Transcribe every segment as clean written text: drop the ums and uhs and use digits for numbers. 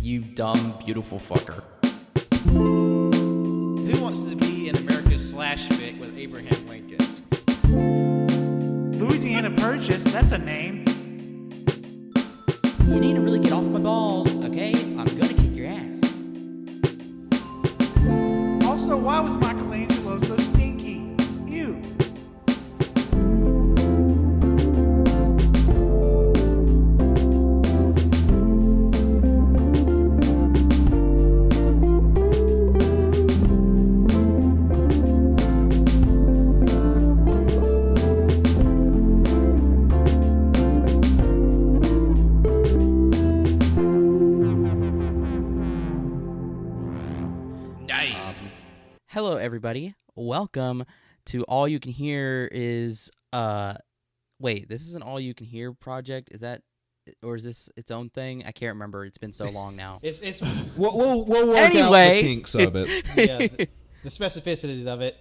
you dumb, beautiful fucker. Who wants to be in America's slash fic with Abraham Lincoln? Louisiana Purchase, that's a name. You need to really get off my balls, okay? I'm gonna kick your ass. Also, why was Michelangelo so stinky? Ew. Hello, everybody. Welcome to All You Can Hear is, wait, this is an All You Can Hear project? Is that, or is this its own thing? I can't remember. It's been so long now. It's We'll work Anyway. out the kinks of it. yeah, the specificities of it.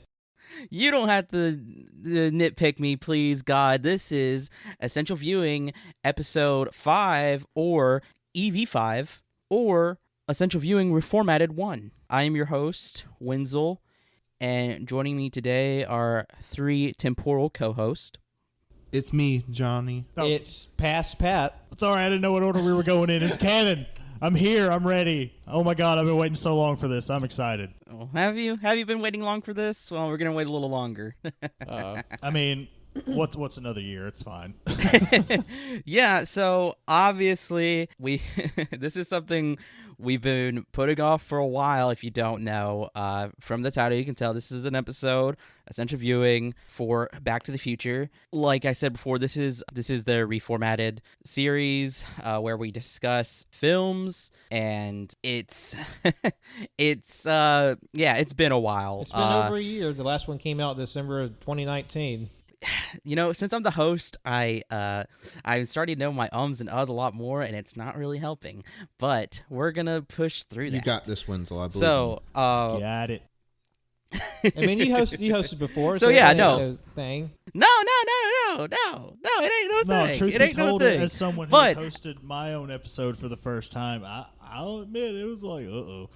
You don't have to nitpick me, please, God. This is Essential Viewing Episode 5, or EV5, or Essential Viewing Reformatted 1. I am your host, Wenzel, and joining me today are three temporal co-hosts. It's me, Johnny. Oh. It's past Pat. Sorry, I didn't know what order we were going in. It's canon. I'm here. I'm ready. Oh my God, I've been waiting so long for this. I'm excited. Oh, have you been waiting long for this? Well, we're going to wait a little longer. I mean, what's another year? It's fine. Yeah, so obviously this is something we've been putting off for a while. If you don't know, from the title you can tell this is an episode, essential viewing for Back to the Future. Like I said before, this is the reformatted series where we discuss films, and it's it's been a while. It's been over a year. The last one came out December of 2019. You know, since I'm the host, I'm starting to know my ums and uhs a lot more, and it's not really helping. But we're gonna push through that. You got this, Wenzel, I believe. So, Got it. I mean, you hosted before, So, yeah, it ain't no thing. no, it ain't no No, thing. truth It be ain't no told, thing. as someone But- who's hosted my own episode for the first time, I'll admit it was like, uh-oh.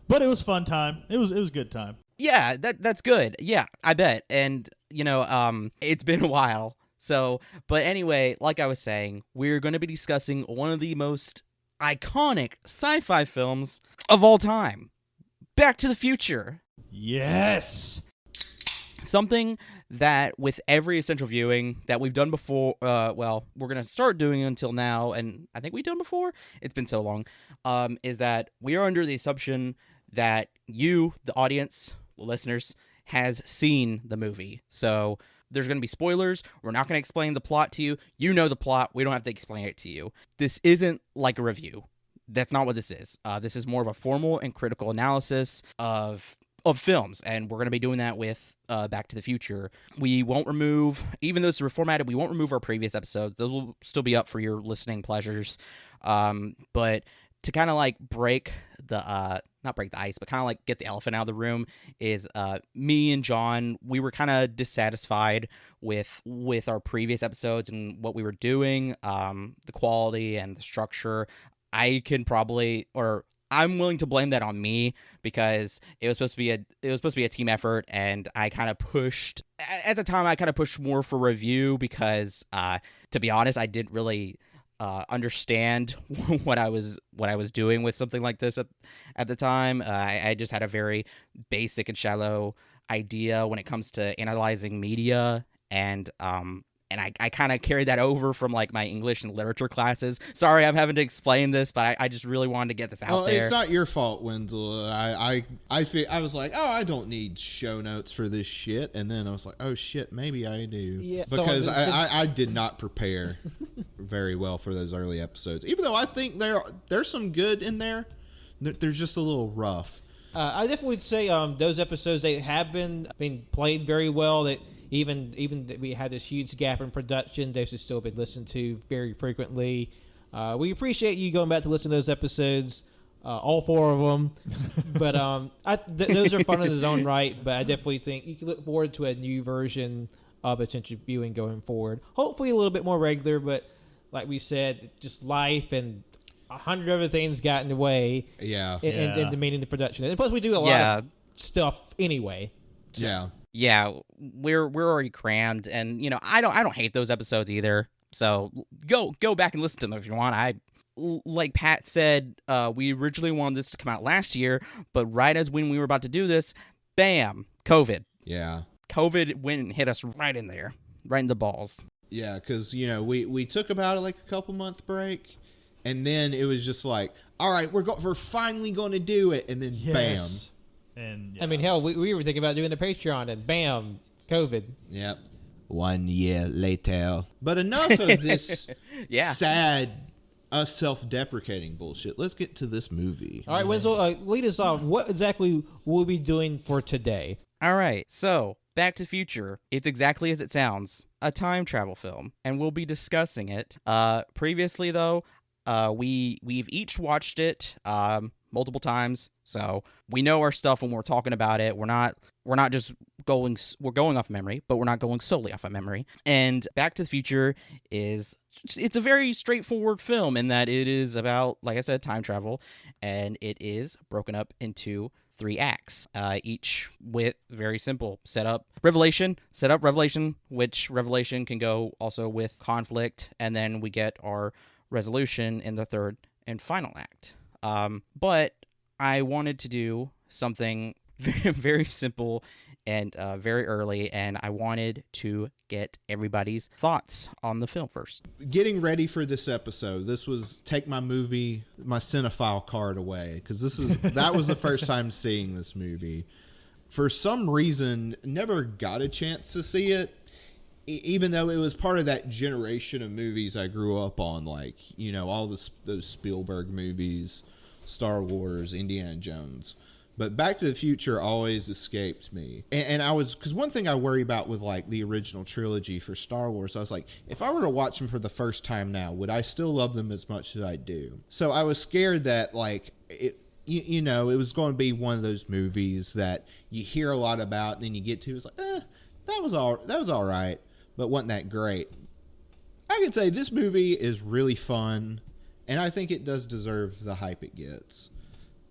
But it was fun time. It was good time. Yeah, that's good. Yeah, I bet. And you know, it's been a while. So, but anyway, like I was saying, we're going to be discussing one of the most iconic sci-fi films of all time, Back to the Future. Yes. Something that with every essential viewing that we've done before, well, we're going to start doing until now, and I think we've done before, it's been so long, is that we are under the assumption that you, the audience, listeners, has seen the movie. So there's going to be spoilers. We're not going to explain the plot to you. You know the plot. We don't have to explain it to you. This isn't like a review. That's not what this is. This is more of a formal and critical analysis of films, and we're going to be doing that with Back to the Future. We won't remove, even though it's reformatted, we won't remove our previous episodes. Those will still be up for your listening pleasures. But to kind of like break the not break the ice, but kind of like get the elephant out of the room is me and John, we were kind of dissatisfied with our previous episodes and what we were doing, the quality and the structure. I'm willing to blame that on me because it was supposed to be a team effort, and I kind of pushed at the time. I kind of pushed more for review because, to be honest, I didn't really understand what I was doing with something like this at the time. I just had a very basic and shallow idea when it comes to analyzing media, and I kind of carried that over from like my English and literature classes. Sorry, I'm having to explain this, but I just really wanted to get this out there. It's not your fault, Wenzel. I was like, oh, I don't need show notes for this shit, and then I was like, oh shit, maybe I do. Yeah, because so I did not prepare very well for those early episodes. Even though I think there's some good in there, they're just a little rough. I definitely would say those episodes, they have been played very well. That even we had this huge gap in production, those have still been listened to very frequently. We appreciate you going back to listen to those episodes, all 4 of them. But those are fun in his own right. But I definitely think you can look forward to a new version of essential viewing going forward. Hopefully a little bit more regular, but like we said, just life and 100 other things got in the way. Yeah. In the meaning of production. And plus, we do a lot of stuff anyway. So. Yeah. Yeah, we're already crammed, and I don't hate those episodes either. So go back and listen to them if you want. Like Pat said, we originally wanted this to come out last year, but right as when we were about to do this, bam, COVID. Yeah. COVID went and hit us right in there, right in the balls. Yeah, because we took about like a couple month break, and then it was just like, all right, we're finally going to do it, and then bam. And I mean, hell, we were thinking about doing the Patreon, and bam, COVID. Yep. 1 year later. But enough of this sad, self-deprecating bullshit. Let's get to this movie. All right, Wenzel, lead us off. What exactly will we be doing for today? All right, so Back to the Future. It's exactly as it sounds, a time travel film, and we'll be discussing it. Previously, though, we've each watched it multiple times, so we know our stuff when we're talking about it. We're not just going off memory, but we're not going solely off of memory. And Back to the Future it's a very straightforward film in that it is about, like I said, time travel, and it is broken up into 3 acts, each with very simple setup, revelation, which revelation can go also with conflict, and then we get our resolution in the third and final act. But I wanted to do something very, very simple and very early, and I wanted to get everybody's thoughts on the film first. Getting ready for this episode, this was take my cinephile card away, because that was the first time seeing this movie. For some reason, never got a chance to see it, even though it was part of that generation of movies I grew up on, like all those Spielberg movies, Star Wars, Indiana Jones. But Back to the Future always escaped me. And I was, because one thing I worry about with like the original trilogy for Star Wars, I was like, if I were to watch them for the first time now, would I still love them as much as I do? So I was scared that like it was going to be one of those movies that you hear a lot about, and then you get to, it's like, that was all right, but wasn't that great. I can say this movie is really fun, and I think it does deserve the hype it gets.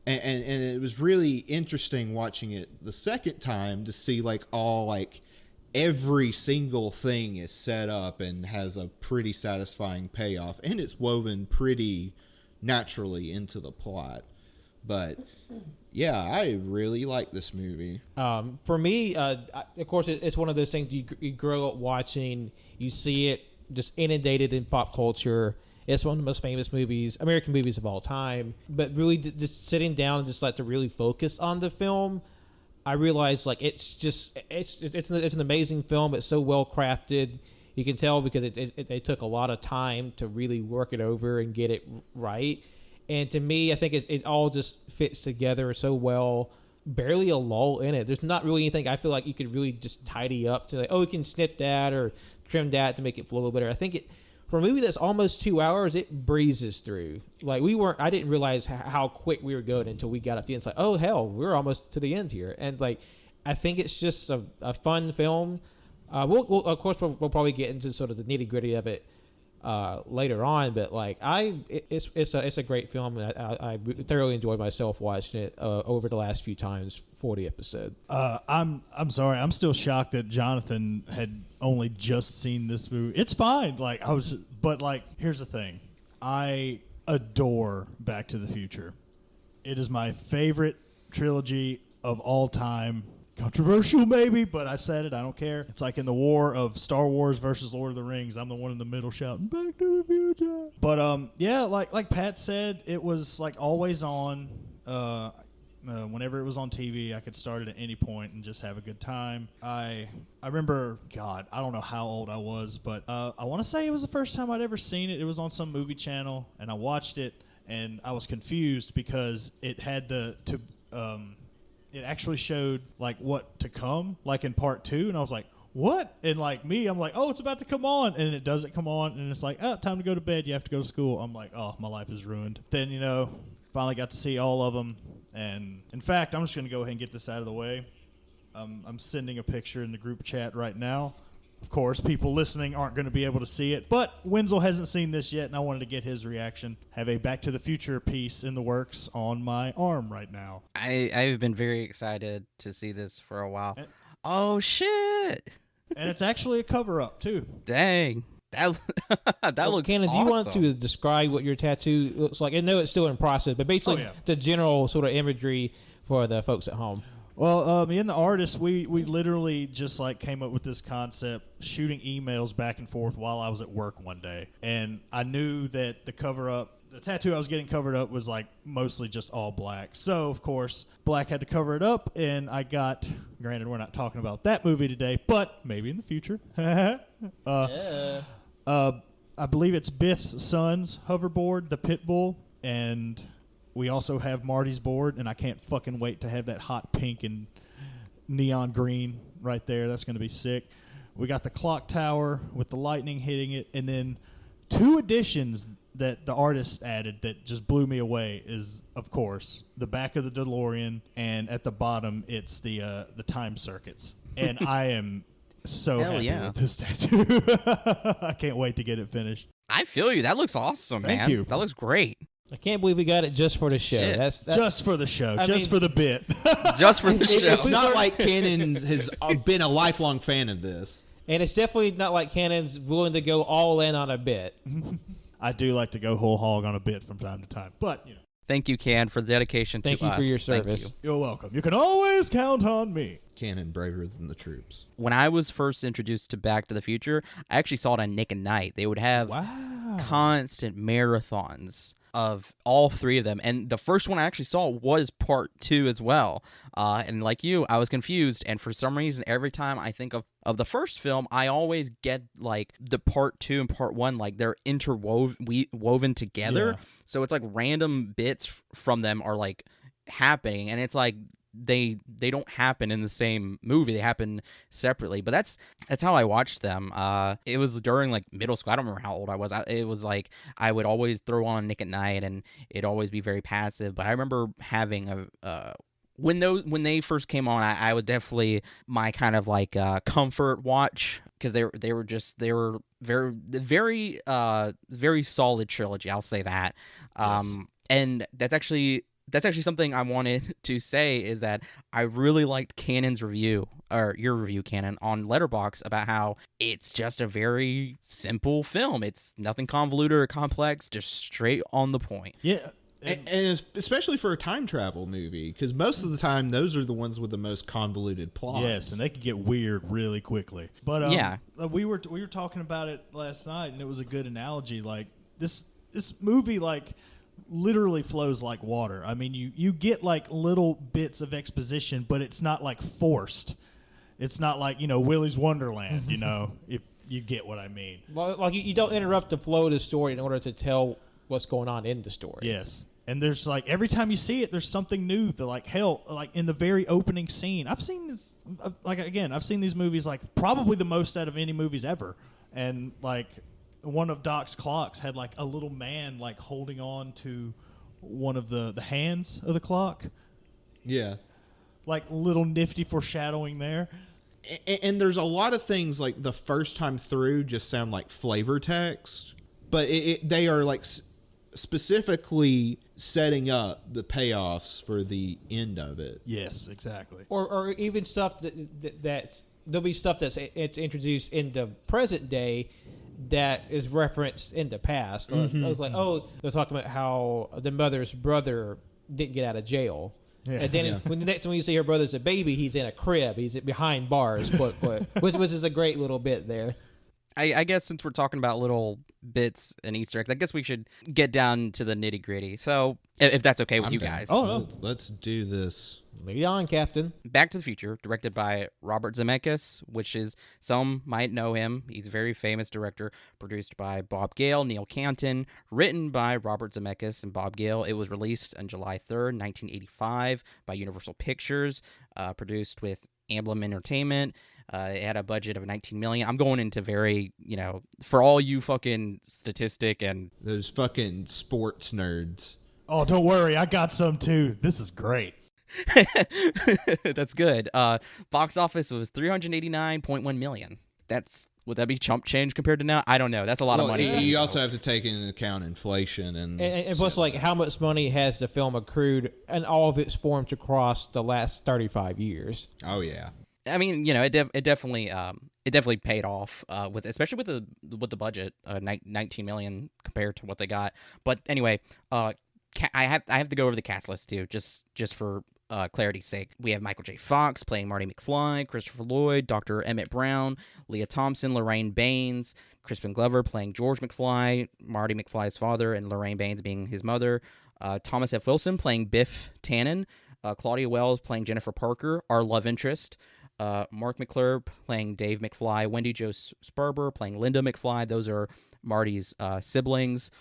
And it was really interesting watching it the second time to see every single thing is set up and has a pretty satisfying payoff, and it's woven pretty naturally into the plot. But yeah, I really like this movie. For me, of course, it's one of those things you grow up watching. You see it just inundated in pop culture. It's one of the most famous American movies of all time. But really, just sitting down and just to really focus on the film, I realized it's an amazing film. It's so well crafted. You can tell because they took a lot of time to really work it over and get it right. And to me, I think it all just fits together so well. Barely a lull in it. There's not really anything I feel like you could really just tidy up to we can snip that or trim that to make it flow a little better. I think for a movie that's almost 2 hours, it breezes through. I didn't realize how quick we were going until we got up to the end. It's like, oh hell, we're almost to the end here. And I think it's just a fun film. We'll of course we'll probably get into sort of the nitty gritty of it later on, but it's a great film, and I thoroughly enjoyed myself watching it over the last few times for the episode. I'm sorry, I'm still shocked that Jonathan had only just seen this movie. It's fine, but here's the thing: I adore Back to the Future. It is my favorite trilogy of all time. Controversial maybe, but I said it. I don't care. It's like in the war of Star Wars versus Lord of the Rings. I'm the one in the middle shouting "Back to the Future." But yeah, like Pat said, it was always on. Whenever it was on TV, I could start it at any point and just have a good time. I remember, God, I don't know how old I was, but I want to say it was the first time I'd ever seen it. It was on some movie channel, and I watched it, and I was confused because it had it actually showed what to come, in part 2, and I was like, what? And I'm like, oh, it's about to come on, and it doesn't come on, and it's like, oh, time to go to bed, you have to go to school. I'm like, oh, my life is ruined. Then finally got to see all of them, and in fact, I'm just going to go ahead and get this out of the way. I'm sending a picture in the group chat right now Of course, people listening aren't going to be able to see it, but Wenzel hasn't seen this yet, and I wanted to get his reaction. Have a Back to the Future piece in the works on my arm right now. I've been very excited to see this for a while. Oh, shit. And it's actually a cover-up, too. Dang. That looks Cannon, awesome. do you want to describe what your tattoo looks like? I know it's still in process, but basically the general sort of imagery for the folks at home. Well, me and the artist, we literally just like came up with this concept, shooting emails back and forth while I was at work one day. And I knew that the tattoo I was getting covered up was like mostly just all black. So, of course, black had to cover it up, and granted, we're not talking about that movie today, but maybe in the future. I believe it's Biff's son's hoverboard, the Pitbull, and we also have Marty's board, and I can't fucking wait to have that hot pink and neon green right there. That's going to be sick. We got the clock tower with the lightning hitting it, and then 2 additions that the artist added that just blew me away is, of course, the back of the DeLorean, and at the bottom, it's the time circuits. And I am so happy with this tattoo. I can't wait to get it finished. I feel you. That looks awesome, man. Thank you. That looks great. I can't believe we got it just for the show. Shit. That's Just for the show, I mean- for the bit. Just for the show. It's not like Cannon has been a lifelong fan of this. and it's definitely not like Cannon's willing to go all in on a bit. I do like to go whole hog on a bit from time to time, but, you know. Thank you, Can, for the dedication Thank to you us. for your Thank service. you. You're welcome. You can always count on me. Cannon braver than the troops. When I was first introduced to Back to the Future, I actually saw it on Nick and Night. They would have constant marathons of all 3 of them. And the first one I actually saw was part 2 as well. And like you, I was confused. And for some reason, every time I think of the first film, I always get like the part 2 and part 1, like they're woven together. Yeah. So it's like random bits from them are like happening. And it's like, they don't happen in the same movie. They happen separately. But that's how I watched them. It was during like middle school. I don't remember how old I was. It was like I would always throw on Nick at Night, and it'd always be very passive. But I remember having when they first came on, I was definitely my kind of like comfort watch, because they were very very solid trilogy. I'll say that. And that's actually something I wanted to say, is that I really liked Cannon's review, or your review, Cannon, on Letterboxd, about how it's just a very simple film. It's nothing convoluted or complex, just straight on the point. Yeah. And especially for a time travel movie, because most of the time those are the ones with the most convoluted plots. Yes, and they can get weird really quickly. But Yeah. we were talking about it last night, and it was a good analogy. Like this movie, like, literally flows like water. I mean, you get like little bits of exposition, but it's not like forced. It's not like, Willy's Wonderland, if you get what I mean. Well, like you don't interrupt the flow of the story in order to tell what's going on in the story. Yes. And there's like, every time you see it, there's something new. That, like, hell, like in the very opening scene, I've seen this, I've seen these movies like probably the most out of any movies ever. And like, one of Doc's clocks had like a little man like holding on to one of the hands of the clock. Yeah. Like little nifty foreshadowing there. And there's a lot of things like the first time through just sound like flavor text, but they are like specifically setting up the payoffs for the end of it. Yes, exactly. Or even stuff that's there'll be stuff that's introduced in the present day that is referenced in the past. I was like, they're talking about how the mother's brother didn't get out of jail. Yeah. And then when the next time you see her brother's a baby, he's in a crib. He's behind bars, which is a great little bit there. I guess since we're talking about little bits and Easter eggs, I guess we should get down to the nitty gritty. So, if that's okay with you guys. Oh, no. Let's do this. Lead on, Captain. Back to the Future, directed by Robert Zemeckis, which is, some might know him. He's a very famous director. Produced by Bob Gale, Neil Canton. Written by Robert Zemeckis and Bob Gale. It was released on July 3rd, 1985 by Universal Pictures. Produced with Amblin Entertainment. It had a budget of $19 million. I'm going into very, for all you fucking statistic and... Those fucking sports nerds. Oh, don't worry. I got some too. This is great. That's good. Box office was $389.1 million. would that be chump change compared to now? I don't know. That's a lot of money. You also have to take into account inflation and plus, like, how much money has the film accrued in all of its forms across the last 35 years? Oh yeah. I mean, you know, it definitely paid off especially with the budget, 19 million compared to what they got. But anyway, I have to go over the cast list too, just for clarity's sake. We have Michael J. Fox playing Marty McFly, Christopher Lloyd, Dr. Emmett Brown, Leah Thompson, Lorraine Baines, Crispin Glover playing George McFly, Marty McFly's father, and Lorraine Baines being his mother. Thomas F. Wilson playing Biff Tannen, Claudia Wells playing Jennifer Parker, our love interest. Mark McClure playing Dave McFly, Wendy Jo Sperber playing Linda McFly. Those are Marty's siblings.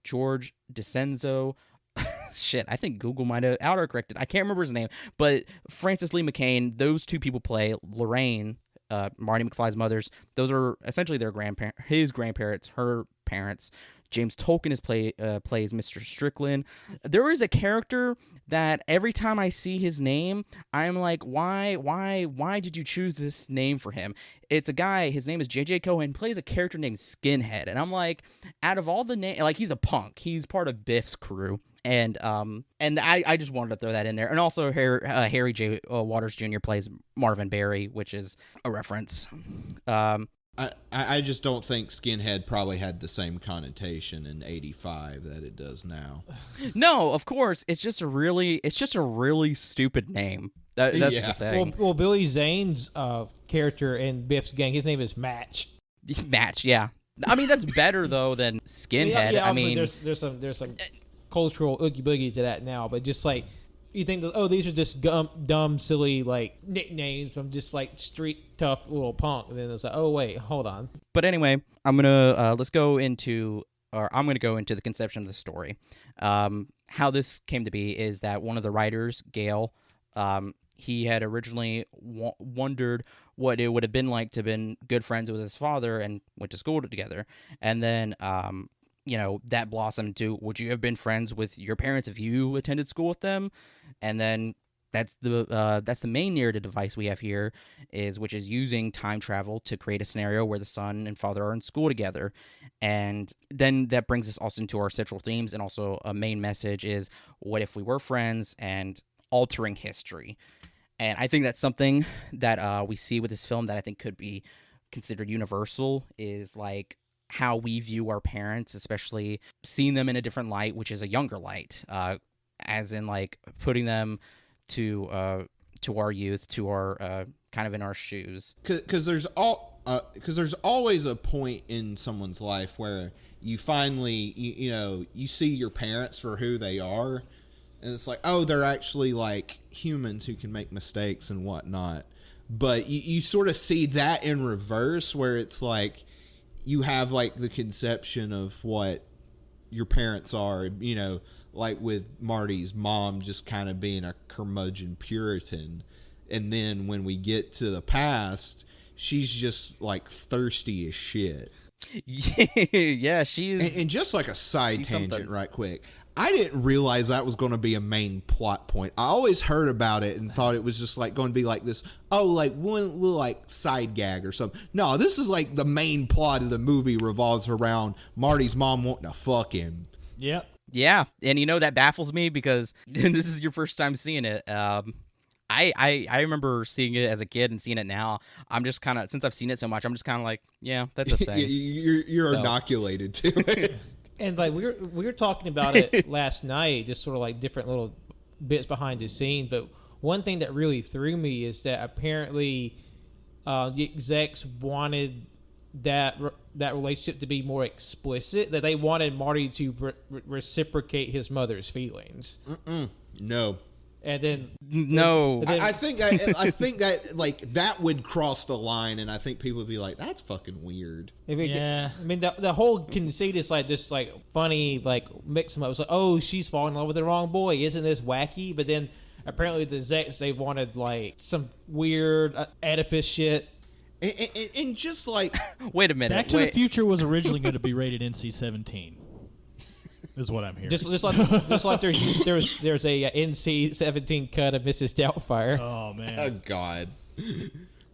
George DiCenzo. Shit, I think Google might have autocorrected. I can't remember his name, but Francis Lee McCain. Those two people play Lorraine, Marty McFly's mothers. Those are essentially his grandparents, her parents. James Tolkien plays Mr. Strickland. There is a character that every time I see his name, I'm like, why did you choose this name for him? It's a guy, his name is J.J. Cohen, plays a character named Skinhead. And I'm like, out of all the names, like, he's a punk. He's part of Biff's crew. And I just wanted to throw that in there. And also Harry J. Waters Jr. plays Marvin Berry, which is a reference. I just don't think Skinhead probably had the same connotation in '85 that it does now. No, of course, it's just a really stupid name. That's the thing. Well, Billy Zane's character in Biff's gang, his name is Match. Match, yeah. I mean, that's better though than Skinhead. Yeah, I mean, there's some cultural oogie boogie to that now, but just like, you think that, these are just dumb, silly, like, nicknames from just, like, street tough little punk. And then it's like, oh, wait, hold on. But anyway, I'm going to go into the conception of the story. How this came to be is that one of the writers, Gale, he had originally wondered what it would have been like to have been good friends with his father and went to school together. And then, that blossomed into, would you have been friends with your parents if you attended school with them? And then that's the main narrative device we have here, which is using time travel to create a scenario where the son and father are in school together. And then that brings us also into our central themes, and also a main message is, what if we were friends, and altering history. And I think that's something that we see with this film that I think could be considered universal, is like how we view our parents, especially seeing them in a different light, which is a younger light, as in like putting them to our youth, to our kind of in our shoes. Because there's always a point in someone's life where you finally you see your parents for who they are, and it's like, oh, they're actually like humans who can make mistakes and whatnot. But you sort of see that in reverse, where it's like you have like the conception of what your parents are, like with Marty's mom just kind of being a curmudgeon Puritan. And then when we get to the past, she's just like thirsty as shit. Yeah, she's... And just like a side tangent right quick, I didn't realize that was going to be a main plot point. I always heard about it and thought it was just like going to be like this, like one little like side gag or something. No, this is like the main plot of the movie revolves around Marty's mom wanting to fuck him. Yep. Yeah, and that baffles me because this is your first time seeing it. I remember seeing it as a kid and seeing it now. I'm just kind of, since I've seen it so much, I'm just kind of like, yeah, that's a thing. You're inoculated to it. And like we were talking about it last night, just sort of like different little bits behind the scenes. But one thing that really threw me is that apparently the execs wanted that relationship to be more explicit. That they wanted Marty to reciprocate his mother's feelings. No. And then no, I think that like that would cross the line, and I think people would be like, "That's fucking weird." Yeah, I mean the whole conceit is like just like funny, like mix them up. It's like, oh, she's falling in love with the wrong boy. Isn't this wacky? But then apparently the execs, they wanted like some weird Oedipus shit. And just like, wait a minute, Back to the Future was originally going to be rated NC-17. Is what I'm hearing. Just like there's a NC-17 cut of Mrs. Doubtfire. Oh man. Oh God,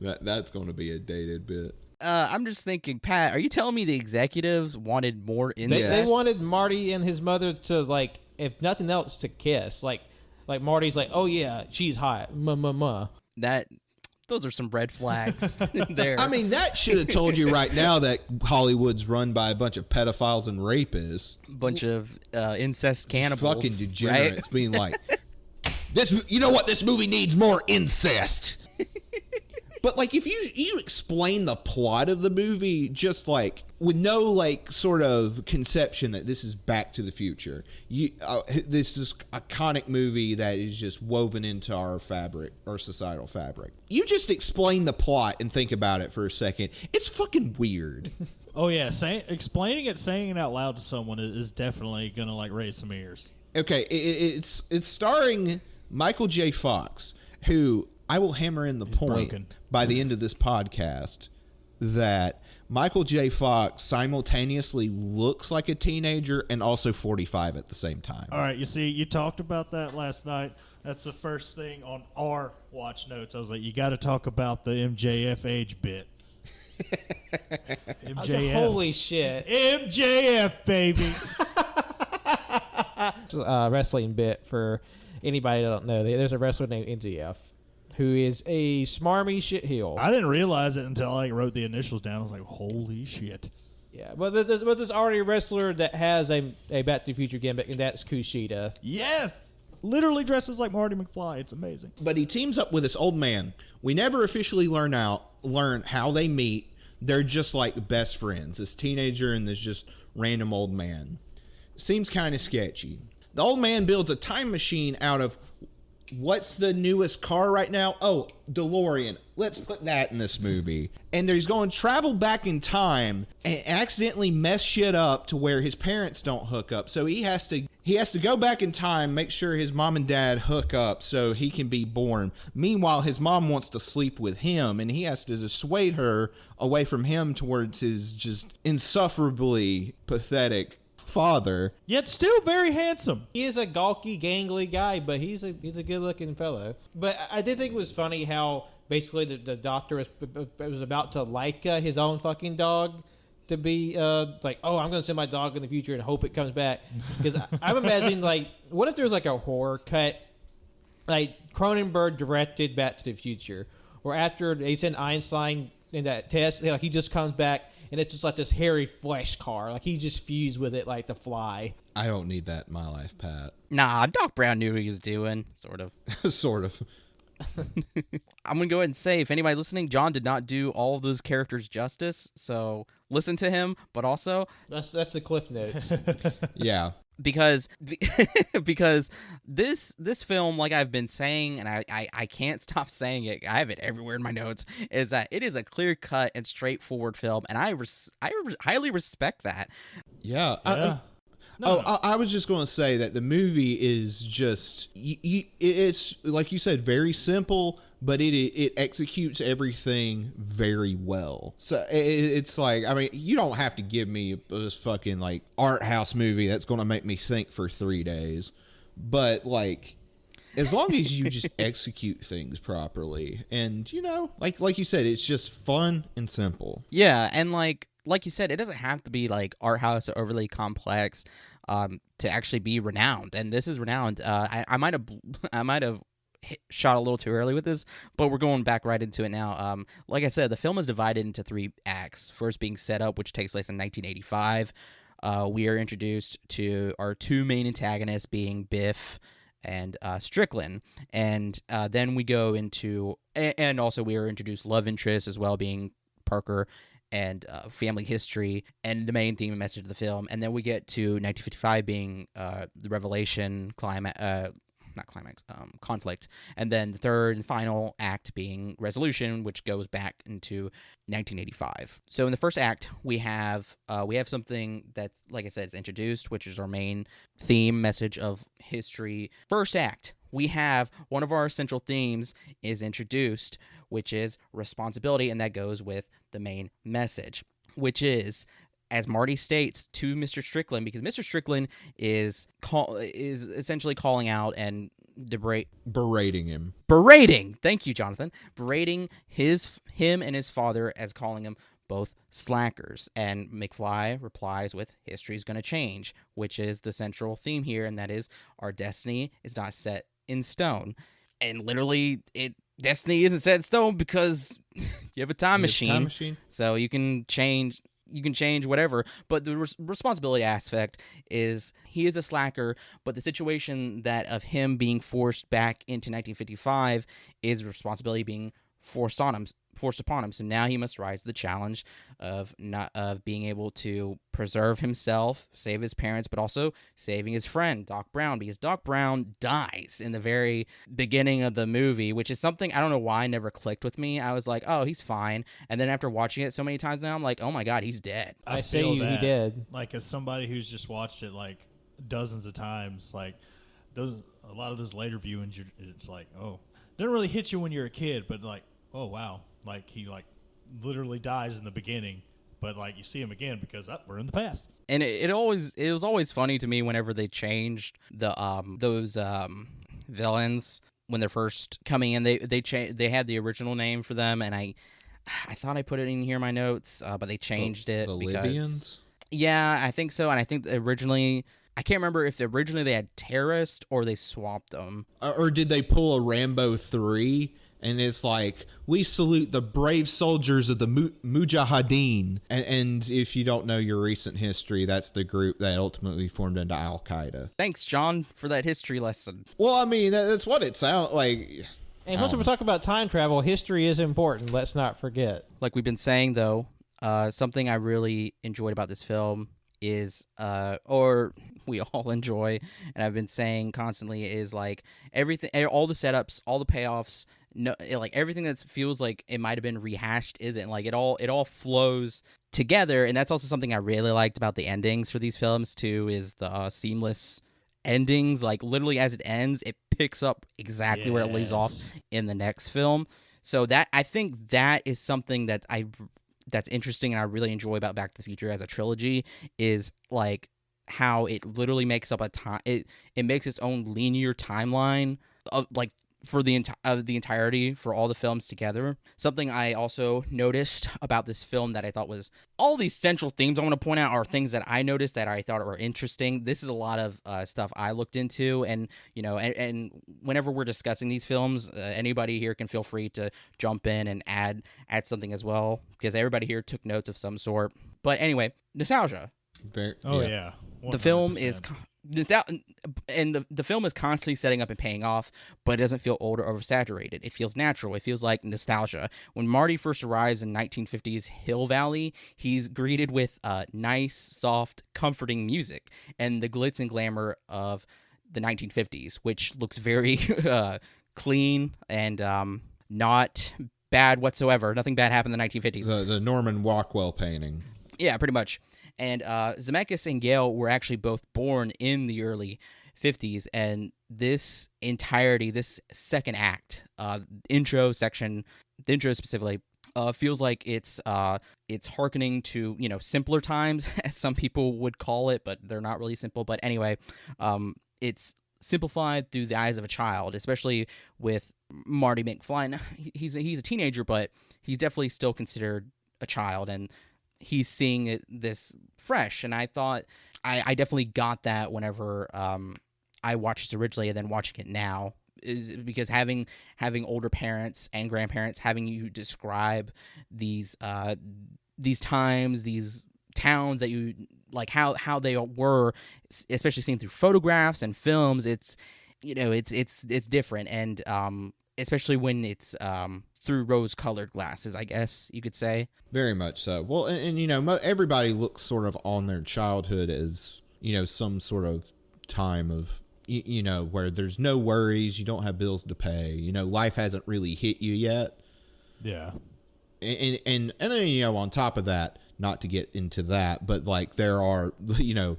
that's going to be a dated bit. I'm just thinking, Pat, are you telling me the executives wanted more incest? They wanted Marty and his mother to, like, if nothing else, to kiss. Like Marty's like, oh yeah, she's hot. Those are some red flags there. I mean, that should have told you right now that Hollywood's run by a bunch of pedophiles and rapists. Bunch of incest cannibals. Fucking degenerates right? being like, this. You know what? This movie needs more incest. But, like, if you explain the plot of the movie just, like, with no, like, sort of conception that this is Back to the Future, this is a iconic movie that is just woven into our fabric, our societal fabric. You just explain the plot and think about it for a second. It's fucking weird. Oh, yeah. Explaining it, saying it out loud to someone is definitely going to, like, raise some ears. Okay, it's starring Michael J. Fox, who... I will hammer in the point by the end of this podcast that Michael J. Fox simultaneously looks like a teenager and also 45 at the same time. All right, you see, you talked about that last night. That's the first thing on our watch notes. I was like, you got to talk about the MJF age bit. MJF. Holy shit. MJF, baby. Wrestling bit for anybody that don't know. There's a wrestler named MJF, who is a smarmy shitheel. I didn't realize it until I wrote the initials down. I was like, holy shit. Yeah, but there's already a wrestler that has a Back to the Future gimmick, and that's Kushida. Yes! Literally dresses like Marty McFly. It's amazing. But he teams up with this old man. We never officially learn how they meet. They're just like best friends. This teenager and this just random old man. Seems kind of sketchy. The old man builds a time machine out of... What's the newest car right now? Oh, DeLorean. Let's put that in this movie. And he's going to travel back in time and accidentally mess shit up to where his parents don't hook up. So he has to go back in time, make sure his mom and dad hook up so he can be born. Meanwhile, his mom wants to sleep with him, and he has to dissuade her away from him towards his just insufferably pathetic father, yet still very handsome. He is a gawky, gangly guy, but he's a good-looking fellow. But I did think it was funny how basically the doctor was about to like his own fucking dog to be like, oh, I'm going to send my dog in the future and hope it comes back. Because I'm imagining, like, what if there's like a horror cut, like Cronenberg directed Back to the Future, or after they send Einstein in that test, like he just comes back and it's just like this hairy flesh car. Like he just fused with it like the Fly. I don't need that in my life, Pat. Nah, Doc Brown knew what he was doing, sort of. Sort of. I'm going to go ahead and say, if anybody listening, John did not do all of those characters justice, so listen to him, but also... That's the Cliff Notes. Yeah. Because this film, like I've been saying, and I can't stop saying it, I have it everywhere in my notes, is that it is a clear-cut and straightforward film, and I highly respect that. Yeah. No. I was just going to say that the movie is just, it's, like you said, very simple, but it executes everything very well. So it's like, I mean, you don't have to give me this fucking like art house movie that's going to make me think for 3 days. But like, as long as you just execute things properly and, you know, like you said, it's just fun and simple. Yeah, and like you said, it doesn't have to be like art house or overly complex to actually be renowned. And this is renowned. I might have shot a little too early with this, but we're going back right into it now. Like I said, the film is divided into 3 acts. First being Setup, which takes place in 1985. We are introduced to our 2 main antagonists being Biff and Strickland, and then we go into, and also we are introduced love interest as well, being Parker, and family history, and the main theme and message of the film. And then we get to 1955 being the revelation, conflict, and then the third and final act being resolution, which goes back into 1985. So in the first act, we have something that's, like I said, is introduced, which is our main theme message of history. First act, we have one of our central themes is introduced, which is responsibility, and that goes with the main message, which is, as Marty states to Mr. Strickland, because Mr. Strickland is essentially calling out and berating him. Thank you, Jonathan. Berating him and his father as calling him both slackers. And McFly replies with, history's going to change, which is the central theme here, and that is our destiny is not set in stone. And literally, destiny isn't set in stone because you have a time machine. So you can change whatever, but the responsibility aspect is he is a slacker, but the situation that of him being forced back into 1955 is responsibility being forced upon him. So now he must rise to the challenge of being able to preserve himself, save his parents, but also saving his friend Doc Brown, because Doc Brown dies in the very beginning of the movie, which is something I don't know why never clicked with me. I was like, oh, he's fine, and then after watching it so many times now, I'm like, oh my god, he's dead. I feel that, he did. Like, as somebody who's just watched it like dozens of times, like a lot of those later viewings, it's like, oh, it doesn't really hit you when you're a kid, but like, oh wow, like he like literally dies in the beginning, but like you see him again because we're in the past. And it was always funny to me whenever they changed those villains when they're first coming in. They had the original name for them, and I thought I put it in here in my notes, but they changed it. The because, Libyans? Yeah, I think so, and I think originally. I can't remember if originally they had terrorists or they swapped them. Or did they pull a Rambo 3? And it's like, we salute the brave soldiers of the Mujahideen. And if you don't know your recent history, that's the group that ultimately formed into Al-Qaeda. Thanks, John, for that history lesson. Well, I mean, that's what it sounds like. And once we talk about time travel, history is important. Let's not forget. Like we've been saying, though, something I really enjoyed about this film is, or we all enjoy, and I've been saying constantly, is like everything, all the setups, all the payoffs, no, like everything that feels like it might have been rehashed isn't. Like it all flows together, and that's also something I really liked about the endings for these films too, is the seamless endings. Like literally as it ends, it picks up exactly where it leaves off in the next film. So that, I think that is something that that's interesting and I really enjoy about Back to the Future as a trilogy, is like how it literally makes up a time. It makes its own linear timeline of like for the entirety for all the films together. Something I also noticed about this film that I thought was, all these central themes I want to point out are things that I noticed that I thought were interesting. This is a lot of stuff I looked into, and you know, and whenever we're discussing these films, anybody here can feel free to jump in and add something as well, because everybody here took notes of some sort. But anyway, nostalgia. Yeah. The film is. And the film is constantly setting up and paying off, but it doesn't feel old or oversaturated. It feels natural. It feels like nostalgia. When Marty first arrives in 1950s Hill Valley, he's greeted with nice, soft, comforting music and the glitz and glamour of the 1950s, which looks very clean and not bad whatsoever. Nothing bad happened in the 1950s. The Norman Rockwell painting. Yeah, pretty much. And Zemeckis and Gale were actually both born in the early 50s, and this second act, intro specifically, feels like it's hearkening to, you know, simpler times, as some people would call it, but they're not really simple. But anyway, it's simplified through the eyes of a child, especially with Marty McFly. He's a teenager, but he's definitely still considered a child, and he's seeing this fresh. And I thought I definitely got that whenever I watched this originally and then watching it now, is because having older parents and grandparents, having you describe these times, these towns that you like, how they were, especially seen through photographs and films, it's, you know, it's different. And especially when it's through rose-colored glasses, I guess you could say. Very much so. Well, and you know, everybody looks sort of on their childhood as, you know, some sort of time of, you know, where there's no worries, you don't have bills to pay, you know, life hasn't really hit you yet. Yeah. And then, you know, on top of that, not to get into that, but like there are, you know,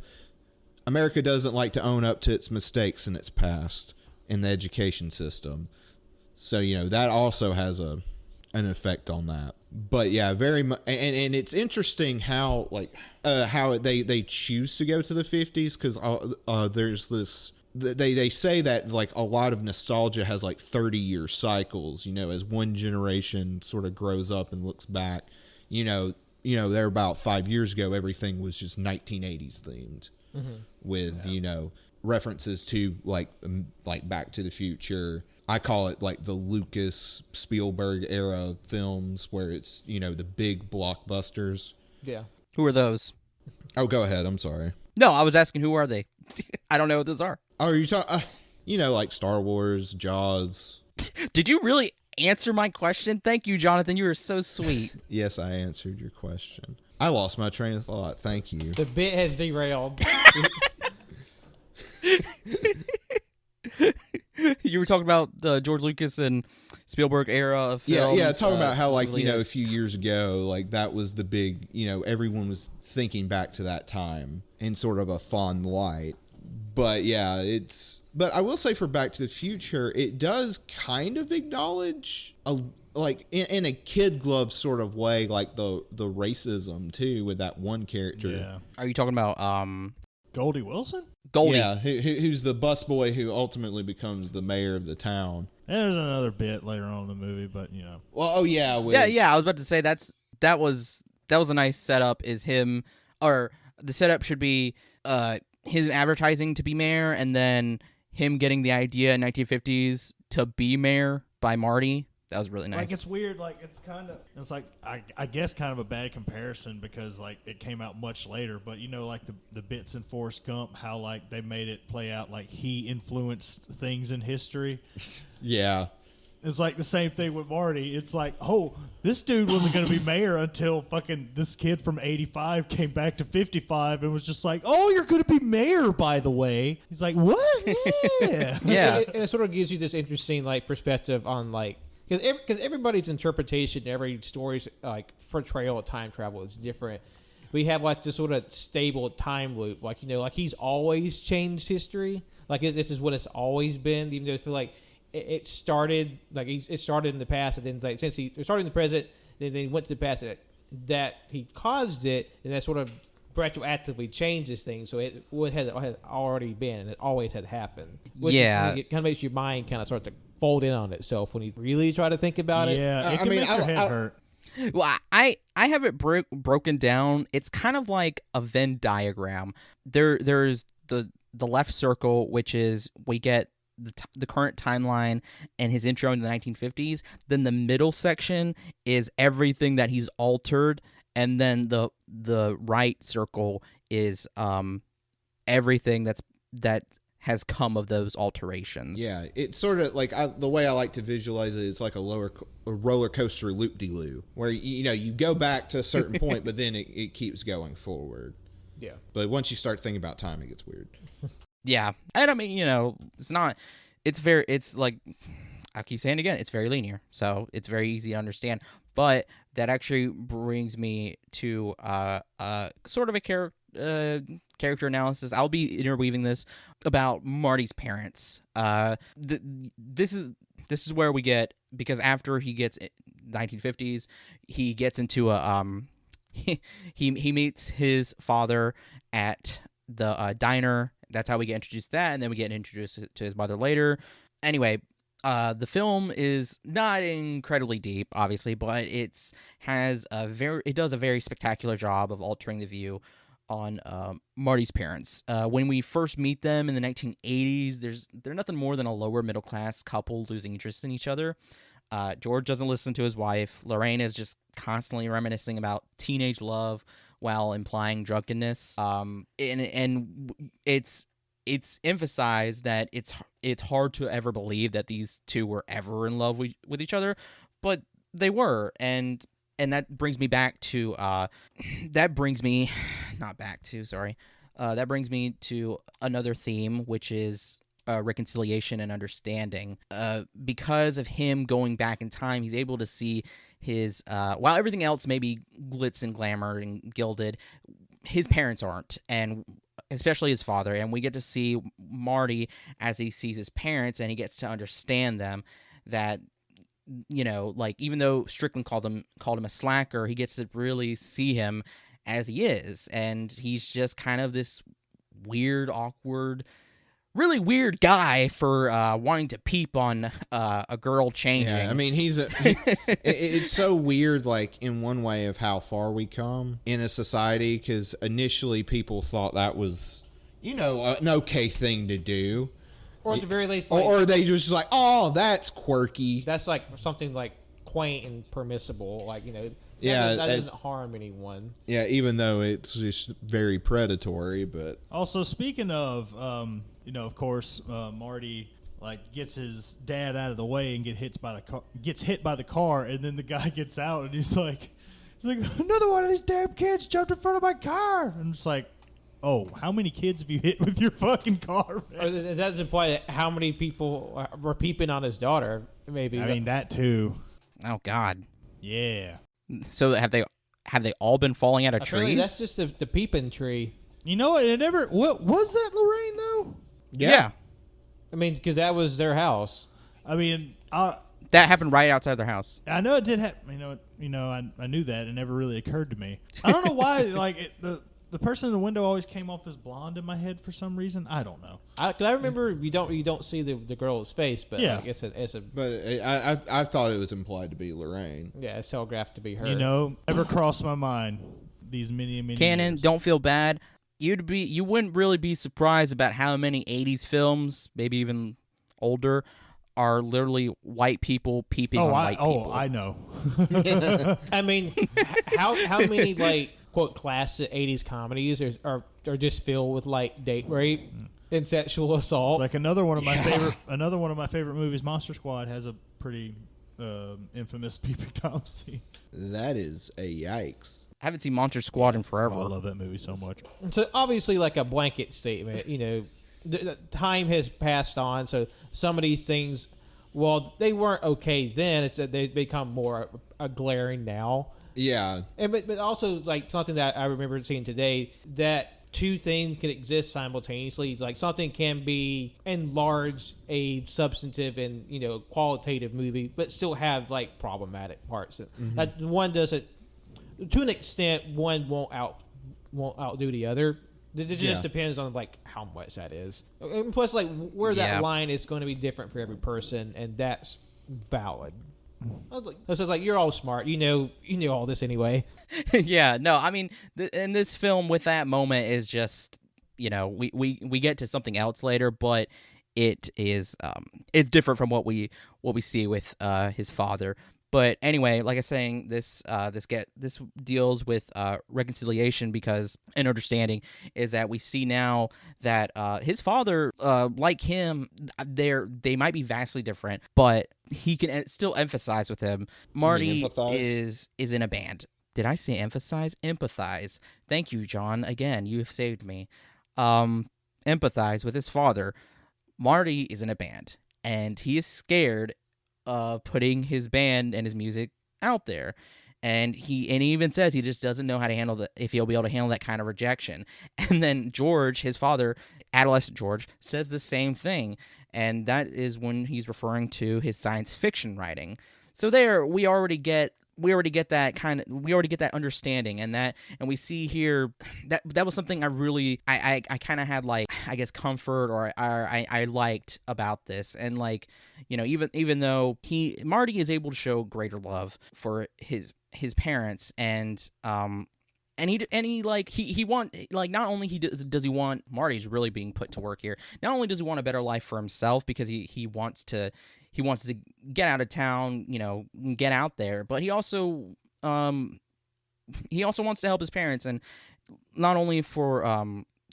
America doesn't like to own up to its mistakes in its past in the education system. So, you know, that also has an effect on that. But yeah, very much. And it's interesting how, like, how they choose to go to the 50s, because there's this, they say that like a lot of nostalgia has like 30-year cycles, you know, as one generation sort of grows up and looks back, you know, they're about 5 years ago, everything was just 1980s themed with, references to like Back to the Future. I call it like the Lucas Spielberg era films where it's, the big blockbusters. Yeah. Who are those? Oh, go ahead. I'm sorry. No, I was asking who are they? I don't know what those are. Oh, are you talking, like Star Wars, Jaws. Did you really answer my question? Thank you, Jonathan. You were so sweet. Yes, I answered your question. I lost my train of thought. Thank you. The bit has derailed. You were talking about the George Lucas and Spielberg era of films. Yeah, talking about how, like, specifically, a few years ago, like, that was the big, everyone was thinking back to that time in sort of a fond light. But, yeah, but I will say for Back to the Future, it does kind of acknowledge, in a kid glove sort of way, like, the racism, too, with that one character. Yeah. Are you talking about, Goldie Wilson? Goldie? Yeah, who's the busboy who ultimately becomes the mayor of the town. And there's another bit later on in the movie, but Well, oh yeah, Yeah. I was about to say that was a nice setup. Is him, or the setup should be his advertising to be mayor, and then him getting the idea in 1950s to be mayor by Marty. That was really nice. Like, it's weird. Like, it's like, I guess kind of a bad comparison because, like, it came out much later. But, like, the bits in Forrest Gump, how, like, they made it play out like he influenced things in history. Yeah. It's like the same thing with Marty. It's like, oh, this dude wasn't going to be mayor until fucking this kid from 85 came back to 55 and was just like, oh, you're going to be mayor, by the way. He's like, what? Yeah. Yeah. It sort of gives you this interesting, like, perspective on, like, because everybody's interpretation, every story's like portrayal of time travel is different. We have like this sort of stable time loop, like like he's always changed history. Like this is what it's always been, even though I feel like it started it started in the past, and then like since it started in the present, then he went to the past that he caused it, and that sort of retroactively changes things. So it had already been, and it always had happened. Which it kind of makes your mind kind of start to fold in on itself when you really try to think about it. Yeah, it can make your head hurt. Well, I have it broken down. It's kind of like a Venn diagram. There's the left circle, which is we get the current timeline and his intro in the 1950s. Then the middle section is everything that he's altered, and then the right circle is everything that has come of those alterations. Yeah, it's sort of like the way I like to visualize it is like a roller coaster loop-de-loo, where you go back to a certain point, but then it keeps going forward. Yeah. But once you start thinking about time, it gets weird. Yeah, and I mean, it's like, I keep saying it again, it's very linear, so it's very easy to understand. But that actually brings me to sort of a character analysis. I'll be interweaving this about Marty's parents. This is where we get, because after he gets 1950s, he gets into a he meets his father at the diner. That's how we get introduced to that, and then we get introduced to his mother later. Anyway, the film is not incredibly deep, obviously, but it does a very spectacular job of altering the view on Marty's parents. When we first meet them in the 1980s, they're nothing more than a lower middle class couple losing interest in each other. George doesn't listen to his wife. Lorraine is just constantly reminiscing about teenage love while implying drunkenness. And it's emphasized that it's hard to ever believe that these two were ever in love with each other, but they were. And that brings me back to that brings me to another theme, which is reconciliation and understanding. Because of him going back in time, he's able to see his while everything else may be glitz and glamour and gilded, his parents aren't, and especially his father. And we get to see Marty as he sees his parents, and he gets to understand them. That, like, even though Strickland called him a slacker, he gets to really see him as he is, and he's just kind of this weird, awkward, really weird guy for wanting to peep on a girl changing. Yeah, I mean, it's so weird, like, in one way of how far we come in a society, because initially people thought that was, an okay thing to do. Or at the very least, like, or they just like, oh, that's quirky. that's like something like quaint and permissible, like, Yeah, that doesn't harm anyone. Yeah, even though it's just very predatory, but Also, speaking of, of course, Marty gets his dad out of the way and gets hit by the car, and then the guy gets out and he's like, another one of these damn kids jumped in front of my car. And it's like, oh, how many kids have you hit with your fucking car, man? Or that doesn't imply how many people were peeping on his daughter. Maybe. I mean, that too. Oh God. Yeah. So have they all been falling out of Apparently trees? that's just the peeping tree. You know what? What was that, Lorraine? Though. Yeah. I mean, because that was their house. I mean, That happened right outside their house. I know it did happen. I knew that. It never really occurred to me. I don't know why. The person in the window always came off as blonde in my head for some reason. I don't know. I remember you don't see the girl's face, but Yeah. I guess it's a but I thought it was implied to be Lorraine. it's telegraphed to be her. Never crossed my mind these many Canon, years. don't feel bad. You wouldn't really be surprised about how many 80s films, maybe even older, are literally white people peeping on white people. I know. I mean, how many quote classic 80s comedies are just filled with date rape and sexual assault? Like another one of my favorite movies, Monster Squad, has a pretty infamous peeping Tom scene. That is a yikes. I haven't seen Monster Squad in forever. Oh, I love that movie so much. So obviously, like a blanket statement, the time has passed on, so some of these things, well, they weren't okay then. It's that they've become more glaring now. Yeah. And but also something that I remember seeing today, that two things can exist simultaneously. Like something can be enlarge a substantive and qualitative movie, but still have problematic parts. That one doesn't, to an extent, one won't outdo the other. It just depends on how much that is. And plus, where that line is going to be different for every person, and that's valid. So it's like you're all smart, you know all this anyway. Yeah, no, I mean, in this film, with that moment is just we get to something else later, but it is it's different from what we see with his father. But anyway, like I was saying, this deals with reconciliation, because an understanding is that we see now that his father, like him, they might be vastly different, but he can still emphasize with him. Marty is in a band. Did I say emphasize? Empathize. Thank you, John. Again, you have saved me. Empathize with his father. Marty is in a band, and he is scared putting his band and his music out there, and he even says he just doesn't know how to handle if he'll be able to handle that kind of rejection. And then George, his father, adolescent George, says the same thing, and that is when he's referring to his science fiction writing. So there, we already get that understanding, and we see here that was something I kind of had comfort, or I liked about this. And even though Marty is able to show greater love for his parents, and he want, not only does he want, Marty's really being put to work here, not only does he want a better life for himself, because he wants to get out of town, get out there, but he also wants to help his parents, and not only for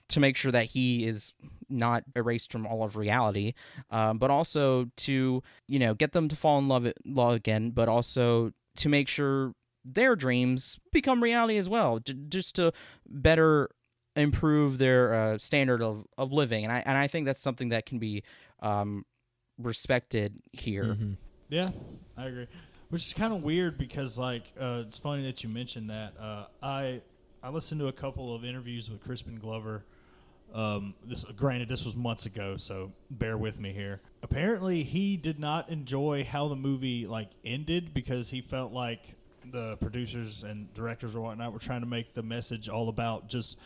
to make sure that he is not erased from all of reality, but also to get them to fall in love again, but also to make sure their dreams become reality as well, just to better improve their standard of living. And I think that's something that can be respected here. Mm-hmm. Yeah, I agree. Which is kind of weird, because it's funny that you mentioned that. I listened to a couple of interviews with Crispin Glover. This was months ago, so bear with me here. Apparently, he did not enjoy how the movie ended, because he felt like the producers and directors or whatnot were trying to make the message all about just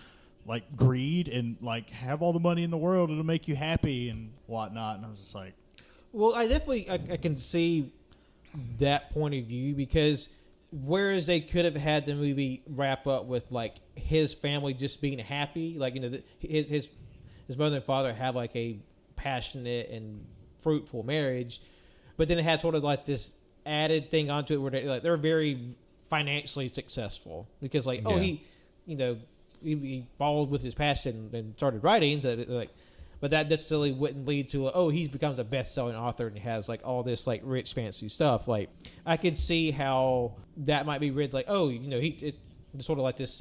like greed and like have all the money in the world, it'll make you happy and whatnot. And I was just like, Well, I definitely I can see that point of view, because whereas they could have had the movie wrap up with like his family just being happy, like his mother and father have like a passionate and fruitful marriage, but then it had sort of like this added thing onto it where they're very financially successful because he followed with his passion and started writing, so but that necessarily wouldn't lead to he becomes a best-selling author and has like all this like rich fancy stuff. Like I could see how that might be read like it's sort of like this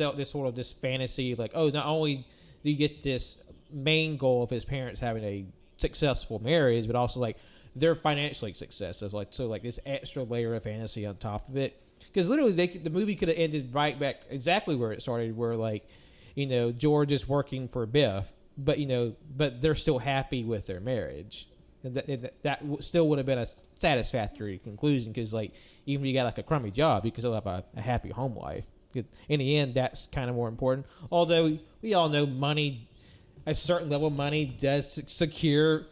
fantasy, like not only do you get this main goal of his parents having a successful marriage, but also like they're financially successful, like this extra layer of fantasy on top of it. Because literally the movie could have ended right back exactly where it started, where George is working for Biff, but they're still happy with their marriage, and that still would have been a satisfactory conclusion. Because even if you got like a crummy job, you can still have a happy home life. In the end, that's kind of more important. Although we all know money, a certain level of money does secure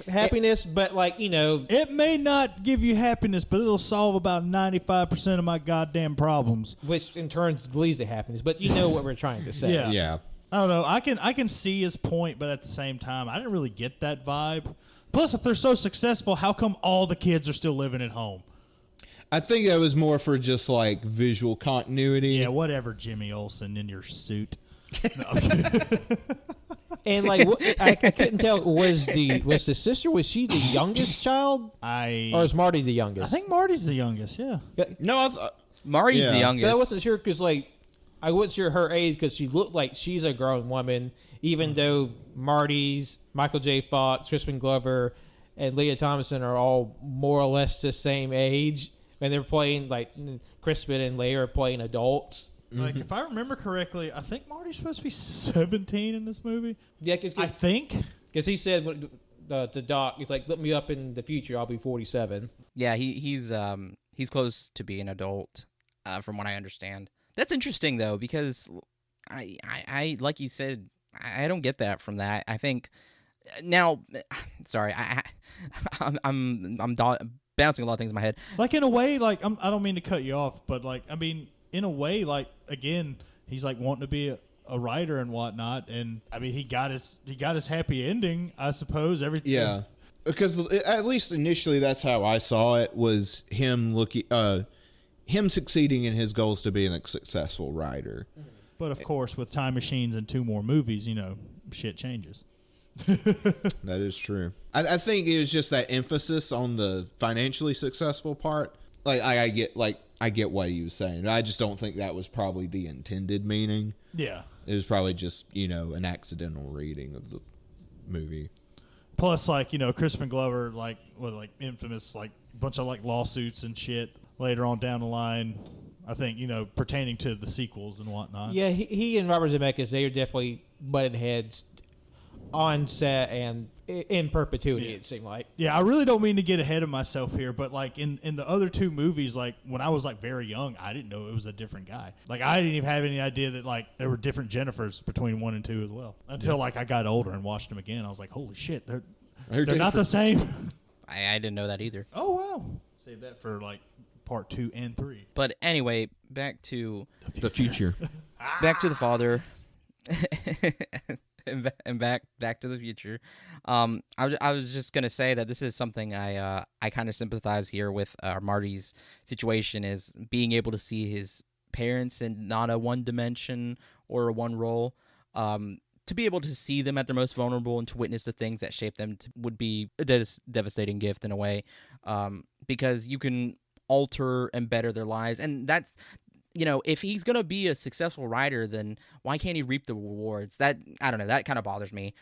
happiness, but it may not give you happiness, but it'll solve about 95% of my goddamn problems, which in turn leads to happiness. But you know what we're trying to say. Yeah. I don't know. I can see his point, but at the same time, I didn't really get that vibe. Plus, if they're so successful, how come all the kids are still living at home? I think that was more for just like visual continuity. Yeah, whatever, Jimmy Olsen in your suit. No, and I couldn't tell, was the sister, was she the youngest child? Or is Marty the youngest? I think Marty's the youngest. Yeah. No, Marty's the youngest. But I wasn't sure because I wasn't sure her age, because she looked like she's a grown woman, even though Marty's, Michael J. Fox, Crispin Glover, and Leah Thompson are all more or less the same age, and they're playing Crispin and Leah are playing adults. Like, if I remember correctly, I think Marty's supposed to be 17 in this movie. Yeah, I think. Because he said to Doc, he's like, look me up in the future, I'll be 47. Yeah, he's close to being an adult, from what I understand. That's interesting though, because I like you said, I don't get that from that. I think now, sorry, I'm bouncing a lot of things in my head. Like, in a way, I don't mean to cut you off, but in a way, again, he's wanting to be a writer and whatnot, and he got his happy ending, I suppose. Everything. Yeah, because at least initially, that's how I saw it, was him succeeding in his goals to being a successful writer. But of course, with time machines and 2 more movies, shit changes. That is true. I think it was just that emphasis on the financially successful part. I get what he was saying. I just don't think that was probably the intended meaning. Yeah. It was probably just, an accidental reading of the movie. Plus, Crispin Glover, infamous, bunch of, lawsuits and shit later on down the line, I think, pertaining to the sequels and whatnot. Yeah, he and Robert Zemeckis, they are definitely butted heads on set and in perpetuity, it seemed like. Yeah, I really don't mean to get ahead of myself here, but in the other 2 movies, when I was very young, I didn't know it was a different guy. I didn't even have any idea that there were different Jennifers between 1 and 2 as well. Until I got older and watched them again, I was like, holy shit, they're not the same. I didn't know that either. Oh wow, save that for part 2 and 3. But anyway, back to the future. Back to the father. and back to the future. I was just gonna say that this is something I kind of sympathize here with Marty's situation, is being able to see his parents in not a one dimension or a one role. To be able to see them at their most vulnerable and to witness the things that shape them would be a devastating gift in a way, because you can alter and better their lives, and that's. If he's going to be a successful writer, then why can't he reap the rewards? That, I don't know, that kind of bothers me.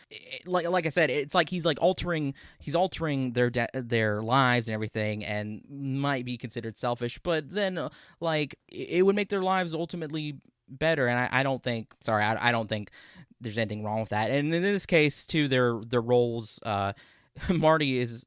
Like I said, it's like he's altering their lives and everything, and might be considered selfish, but then it would make their lives ultimately better, and I don't think there's anything wrong with that. And in this case, too, their roles, Marty is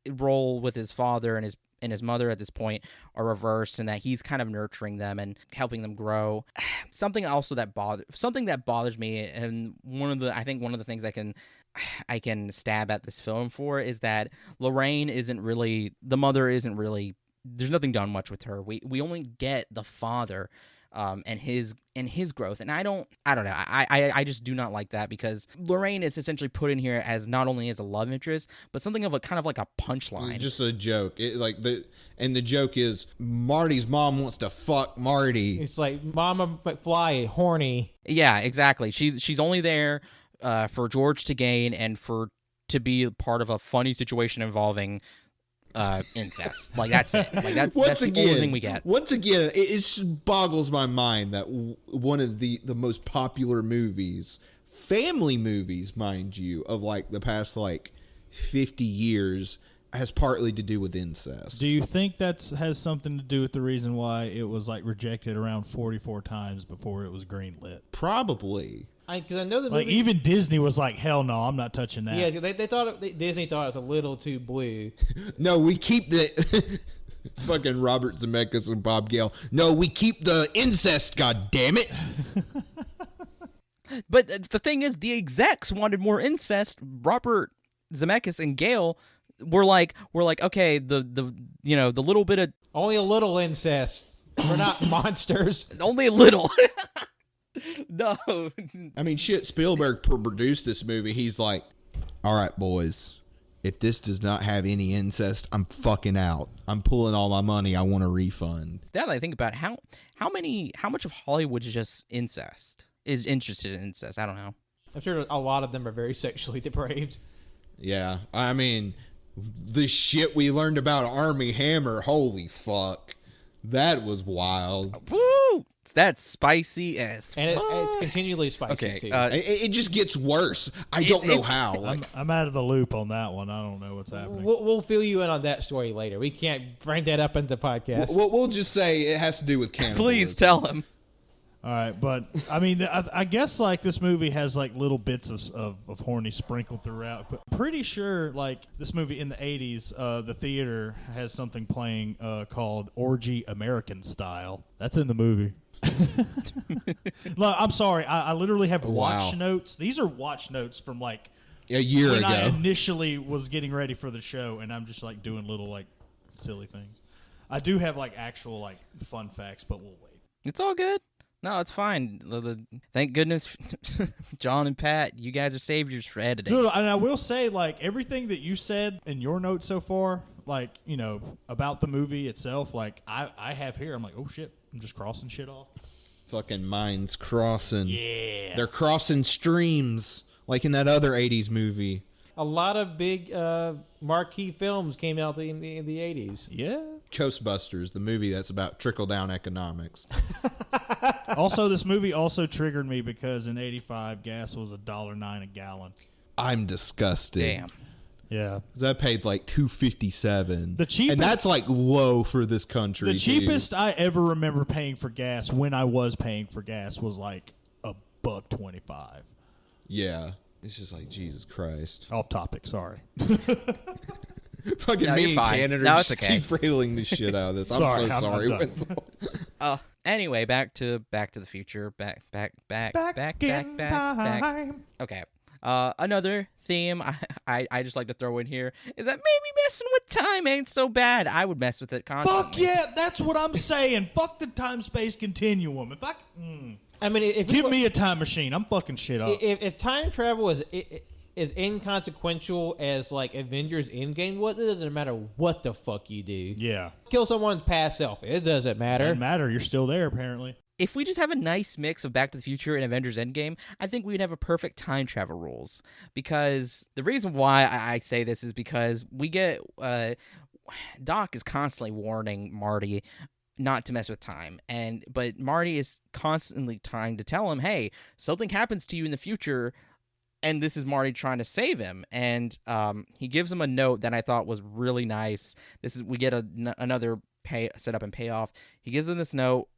role with his father and and his mother at this point are reversed, and that he's kind of nurturing them and helping them grow. Something that bothers me, and one of the things I can stab at this film for is that Lorraine the mother isn't really, there's nothing done much with her. We only get the father and his growth, and I don't know. I just do not like that, because Lorraine is essentially put in here as not only as a love interest, but something of a kind of like a punchline. Just a joke. The joke is Marty's mom wants to fuck Marty. It's like Mama McFly, horny. Yeah, exactly. She's only there for George to gain and to be part of a funny situation involving incest. Like, that's it. Like, that's the only thing we get. Once again, it just boggles my mind that one of the most popular movies, family movies, mind you, of like the past like 50 years, has partly to do with incest. Do you think that has something to do with the reason why it was like rejected around 44 times before it was greenlit? Probably. Because I know the Like, movie. even Disney was like, hell no, I'm not touching that. Yeah, they thought Disney thought it was a little too blue. No, we keep the fucking Robert Zemeckis and Bob Gale. No, we keep the incest. God damn it! But the thing is, the execs wanted more incest. Robert Zemeckis and Gale were like, okay, the little bit of Only a little incest. We're not monsters. only a little. No. I mean, shit. Spielberg produced this movie. He's like, all right, boys. If this does not have any incest, I'm fucking out. I'm pulling all my money. I want a refund. Now that I think about it, how much of Hollywood is just incest? Is interested in incest? I don't know. I'm sure a lot of them are very sexually depraved. Yeah, I mean, the shit we learned about Army Hammer. Holy fuck, that was wild. Woo! That's spicy as And fuck. it's continually spicy, Okay, too. It just gets worse. I don't know how. Like, I'm out of the loop on that one. I don't know what's happening. We'll fill you in on that story later. We can't bring that up in the podcast. we'll just say it has to do with cannibalism. Please tell him. All right, but I mean, I guess like this movie has like little bits of horny sprinkled throughout. But pretty sure like this movie in the 80s, the theater has something playing called Orgy American Style. That's in the movie. Look, I'm sorry. I literally have watch notes. These are watch notes from like A year when ago. I initially was getting ready for the show, and I'm just like doing little like silly things. I do have like actual like fun facts, but we'll wait. It's all good. No, it's fine. Thank goodness, John and Pat, you guys are saviors for editing. No, and I will say, like, everything that you said in your notes so far, like, you know, about the movie itself, like, I have here. I'm like, oh, shit. I'm just crossing shit off. Fucking minds crossing. Yeah. They're crossing streams, like in that other 80s movie. A lot of big marquee films came out in the 80s. Yeah. Ghostbusters, the movie that's about trickle-down economics. Also, this movie also triggered me because in 85, gas was $1.09 a gallon. I'm disgusted. Damn. Yeah. 'Cause I paid like $2.57. The cheapest- and that's like low for this country. The cheapest I ever remember paying for gas when I was paying for gas was like $1.25. Yeah. It's just like, Jesus Christ. Off topic, sorry. Fucking No, me you're and fine. Canada No, are it's just okay. derailing the shit out of this. I'm Sorry, so I'm sorry. done. Wenzel. Anyway, back to the Future. Back. Okay. Another theme I just like to throw in here is that maybe messing with time ain't so bad. I would mess with it constantly. Fuck yeah, that's what I'm saying. Fuck the time-space continuum. If I... I mean, if Give me a time machine. I'm fucking shit up. if time travel is inconsequential as like Avengers Endgame was, it doesn't matter what the fuck you do. Yeah. Kill someone's past self. It doesn't matter. Doesn't matter. You're still there, apparently. If we just have a nice mix of Back to the Future and Avengers Endgame, I think we'd have a perfect time travel rules. Because the reason why I say this is because we get Doc is constantly warning Marty not to mess with time, but Marty is constantly trying to tell him, hey, something happens to you in the future, and this is Marty trying to save him. And he gives him a note that I thought was really nice. We get another setup and payoff. He gives him this note.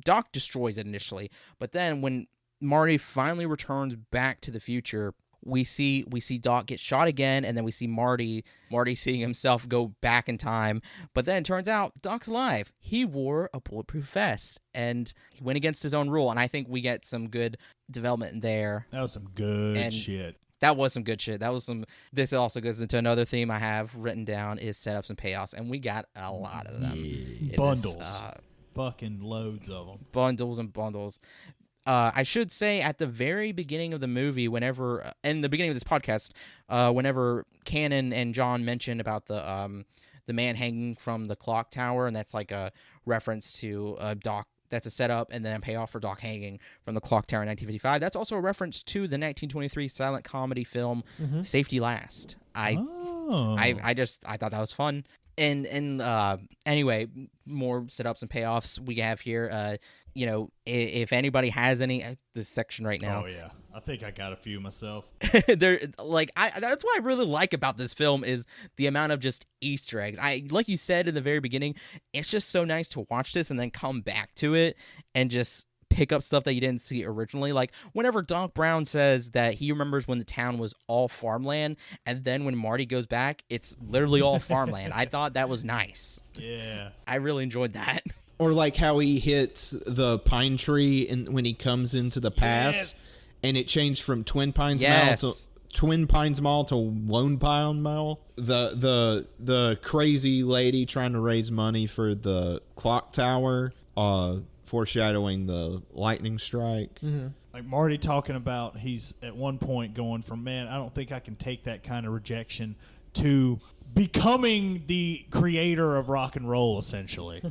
Doc destroys it initially, but then when Marty finally returns back to the future, we see Doc get shot again, and then we see Marty seeing himself go back in time. But then it turns out Doc's alive. He wore a bulletproof vest, and he went against his own rule. And I think we get some good development there. That was some good And shit. That was some good shit. This also goes into another theme I have written down is setups and payoffs, and we got a lot of them. in Bundles. This, Fucking loads of them. bundles and bundles. I should say at the very beginning of the movie, whenever in the beginning of this podcast, whenever Cannon and John mentioned about the man hanging from the clock tower, and that's like a reference to Doc. That's a setup and then a payoff for Doc hanging from the clock tower in 1955. That's also a reference to the 1923 silent comedy film Safety Last. I thought that was fun. And anyway, more setups and payoffs we have here. If anybody has any, this section right now. Oh yeah, I think I got a few myself. That's what I really like about this film is the amount of just Easter eggs. Like you said in the very beginning, it's just so nice to watch this and then come back to it and just pick up stuff that you didn't see originally. Like whenever Doc Brown says that he remembers when the town was all farmland, and then when Marty goes back, it's literally all farmland. I thought that was nice. Yeah, I really enjoyed that. Or like how he hits the pine tree when he comes into the pass, Yes. and it changed from Twin Pines Yes. Mall to Twin Pines Mall to Lone Pine Mall. The crazy lady trying to raise money for the clock tower, foreshadowing the lightning strike. Mm-hmm. like Marty talking about he's at one point going from, man, I don't think I can take that kind of rejection, to becoming the creator of rock and roll, essentially.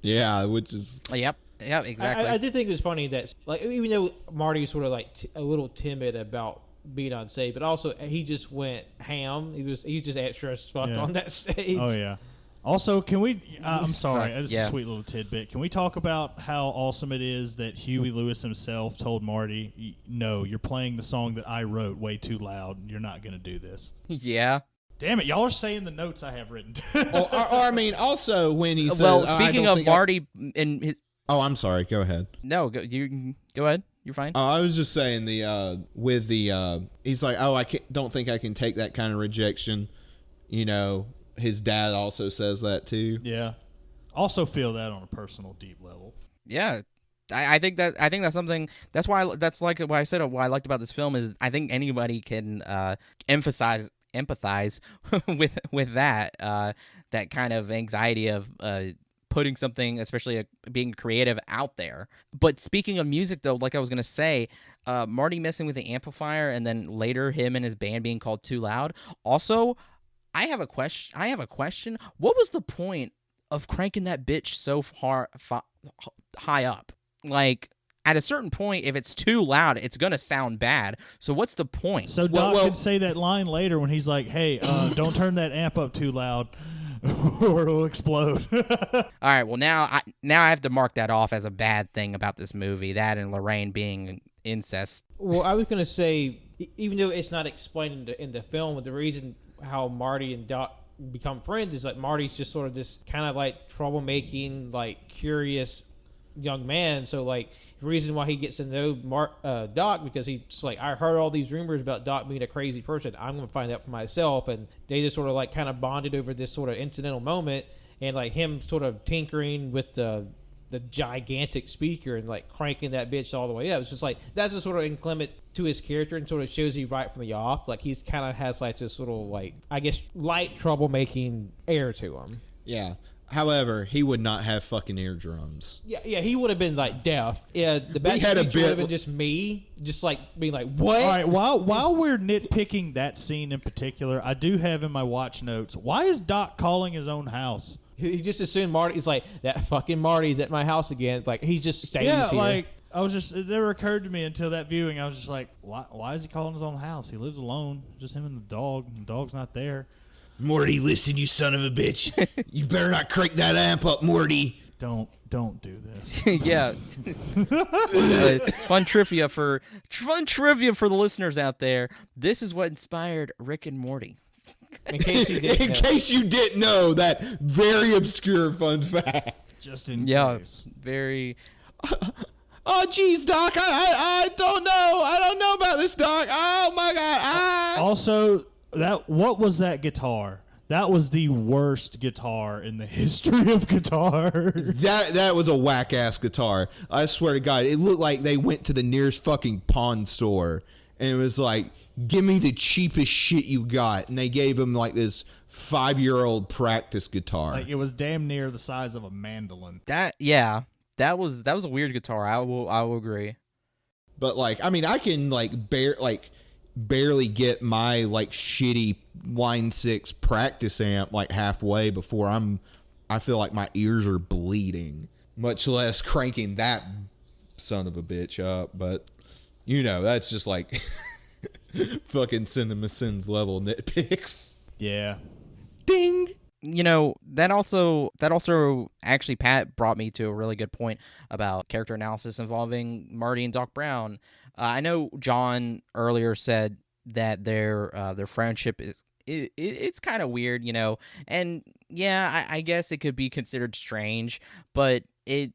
Yeah, which is Yep, exactly. I did think it was funny that, like, even though Marty was sort of like a little timid about being on stage, but also he just went ham. He was just extra as fuck on that stage. Oh yeah. Also, can we? I'm sorry, Fuck, it's yeah. a sweet little tidbit. Can we talk about how awesome it is that Huey Lewis himself told Marty, "No, you're playing the song that I wrote way too loud. You're not going to do this." Yeah. Damn it, y'all are saying the notes I have written. or I mean, also when he says, Well, "I speaking don't of think I-" Marty and his, Oh, I'm sorry. Go ahead. no, go ahead. You're fine. Oh, I was just saying he's like, oh, don't think I can take that kind of rejection. You know, his dad also says that too. Yeah. Also feel that on a personal, deep level. Yeah. I think that's something. That's why like what I said. What I liked about this film is I think anybody can empathize with that kind of anxiety of putting something, especially being creative, out there. But speaking of music, though, like I was gonna say, Marty messing with the amplifier, and then later him and his band being called Too Loud. Also, I have a question. What was the point of cranking that bitch so far high up? Like, at a certain point, if it's too loud, it's gonna sound bad. So what's the point? So Doc could say that line later when he's like, "Hey, don't turn that amp up too loud, or it'll explode." All right. Well, now I have to mark that off as a bad thing about this movie. That and Lorraine being incest. Well, I was going to say, even though it's not explained in the film, the reason how Marty and Doc become friends is like Marty's just sort of this kind of like troublemaking, like curious young man. So like the reason why he gets to know Doc, because he's like, I heard all these rumors about Doc being a crazy person. I'm going to find out for myself. And they just sort of like kind of bonded over this sort of incidental moment, and like him sort of tinkering with the gigantic speaker and like cranking that bitch all the way up. It's just like that's just sort of inclement to his character and sort of shows you right from the off. Like he's kind of has like this sort of like, I guess, light troublemaking air to him. Yeah. However, he would not have fucking eardrums. Yeah, he would have been like deaf. Yeah, the back had a would bit- have been just me, just like being like, what? All right, while we're nitpicking that scene in particular, I do have in my watch notes, why is Doc calling his own house? He just assumed Marty's like, that fucking Marty's at my house again. It's like, he just stays Yeah, here. like, it never occurred to me until that viewing. I was just like, why is he calling his own house? He lives alone, just him and the dog. The dog's not there. Morty, listen, you son of a bitch. You better not crank that amp up, Morty. Don't do this. Yeah. Fun trivia for the listeners out there. This is what inspired Rick and Morty. in case you didn't In know. case you didn't know that very obscure fun fact. Just in Yeah, case. very. Oh, geez, Doc, I don't know. I don't know about this, Doc. Oh, my God. Also, what was that guitar? That was the worst guitar in the history of guitar. That was a whack-ass guitar. I swear to God. It looked like they went to the nearest fucking pawn store, and it was like, give me the cheapest shit you got. And they gave him, like, this 5-year-old practice guitar. Like, it was damn near the size of a mandolin. That was a weird guitar. I will agree. But, like, I mean, I can, like, barely get my, like, shitty Line 6 practice amp, like, halfway before I feel like my ears are bleeding, much less cranking that son of a bitch up. But, you know, that's just, like, fucking Cinema Sins level nitpicks. Yeah. Ding! You know, that also actually, Pat brought me to a really good point about character analysis involving Marty and Doc Brown. I know John earlier said that their friendship it's kind of weird, you know, and yeah, I guess it could be considered strange, but it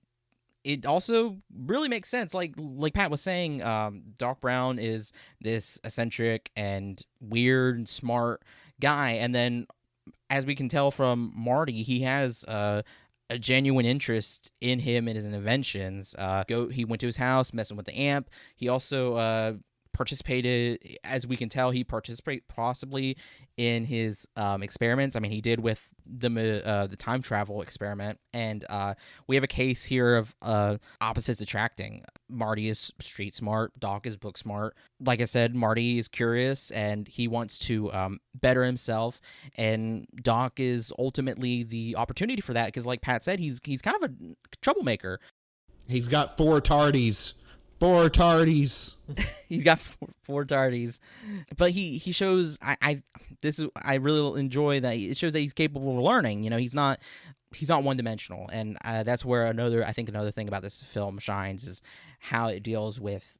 also really makes sense. Like Pat was saying, Doc Brown is this eccentric and weird and smart guy, and then as we can tell from Marty, he has a genuine interest in him and his inventions. He went to his house, messing with the amp. He also participated, as we can tell, he participated possibly in his experiments. I mean, he did with the time travel experiment, and we have a case here of opposites attracting. Marty is street smart, Doc is book smart. Like I said, Marty is curious and he wants to better himself, and Doc is ultimately the opportunity for that because, like Pat said, he's kind of a troublemaker. He's got 4 tardies. 4 tardies. He's got four tardies, but he shows. I really enjoy that. It shows that he's capable of learning. You know, he's not one dimensional, and that's where another thing about this film shines is how it deals with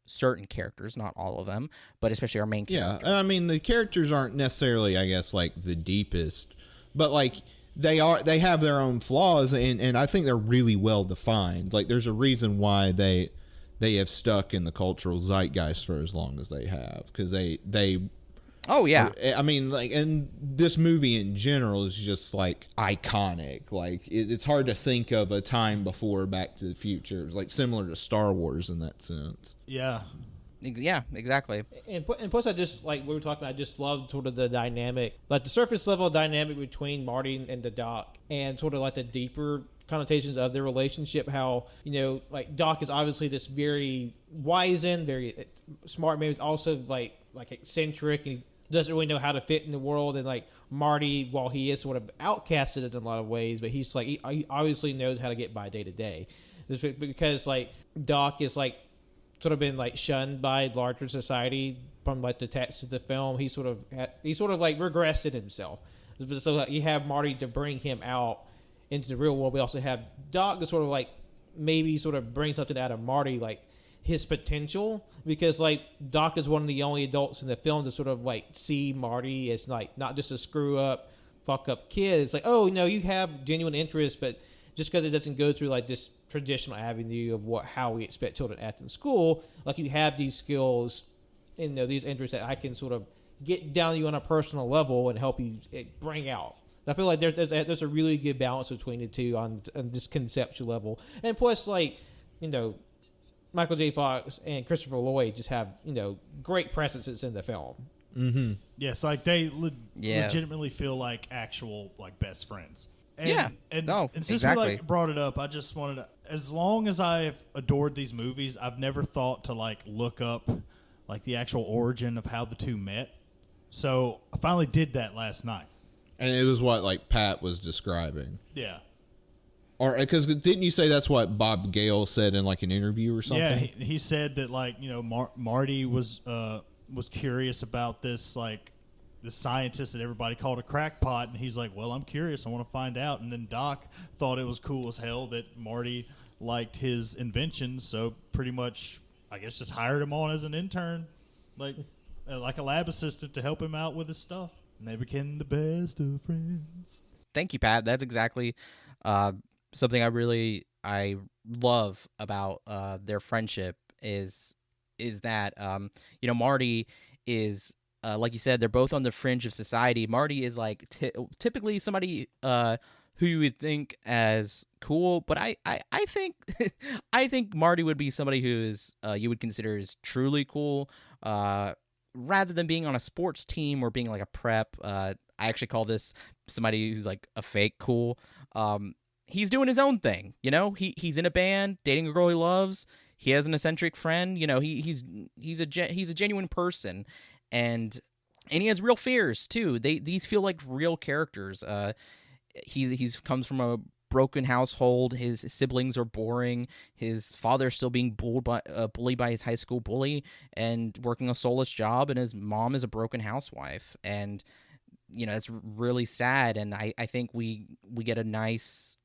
certain characters, not all of them, but especially our main character. Yeah, I mean the characters aren't necessarily, I guess, like the deepest, but like they have their own flaws, and I think they're really well defined. Like there's a reason why they have stuck in the cultural zeitgeist for as long as they have, because they Oh yeah. I mean, like, and this movie in general is just like iconic. Like it's hard to think of a time before Back to the Future. It's like similar to Star Wars in that sense. Yeah. Yeah, exactly. And plus, I just, like we were talking about, I just loved sort of the dynamic, like the surface level dynamic between Marty and the Doc, and sort of like the deeper connotations of their relationship. How, you know, like Doc is obviously this very wizened, very smart man, who's also like eccentric, and he doesn't really know how to fit in the world. And like Marty, while he is sort of outcasted in a lot of ways, but he's like he obviously knows how to get by day to day, because like Doc is like sort of been like shunned by larger society from like the text of the film. He sort of like regressed in himself. So like, you have Marty to bring him out into the real world. We also have Doc to sort of like maybe sort of bring something out of Marty, like his potential, because like Doc is one of the only adults in the film to sort of like see Marty as like not just a screw up, fuck up kid. It's like, oh no, you have genuine interest, but just because it doesn't go through like this traditional avenue of how we expect children to act in school, like you have these skills, you know, these interests that I can sort of get down to you on a personal level and help you bring out. I feel like there's a really good balance between the two on this conceptual level. And plus, like, you know, Michael J. Fox and Christopher Lloyd just have, you know, great presences in the film. Mm-hmm. Yes, like they legitimately feel like actual like best friends. And, and since exactly. we like brought it up, I just wanted to, as long as I've adored these movies, I've never thought to like look up like the actual origin of how the two met. So I finally did that last night. And it was what like Pat was describing. Yeah. Or because didn't you say that's what Bob Gale said in like an interview or something? Yeah, he said that like, you know, Marty was curious about this like the scientist that everybody called a crackpot, and he's like, well, I'm curious, I want to find out. And then Doc thought it was cool as hell that Marty liked his inventions, so pretty much I guess just hired him on as an intern, like a lab assistant to help him out with his stuff, and they became the best of friends. Thank you, Pat. That's exactly something I really I love about their friendship is that Marty is like you said, they're both on the fringe of society. Marty is like typically somebody who you would think as cool, but I think I think Marty would be somebody who is you would consider as truly cool, rather than being on a sports team or being like a prep. I actually call this somebody who's like a fake cool. He's doing his own thing, He's in a band, dating a girl he loves. He has an eccentric friend, he's a genuine person, and he has real fears too. These feel like real characters. He's comes from a broken household. His siblings are boring. His father's still being bullied by his high school bully and working a soulless job, and his mom is a broken housewife. And it's really sad. And I think we get a nice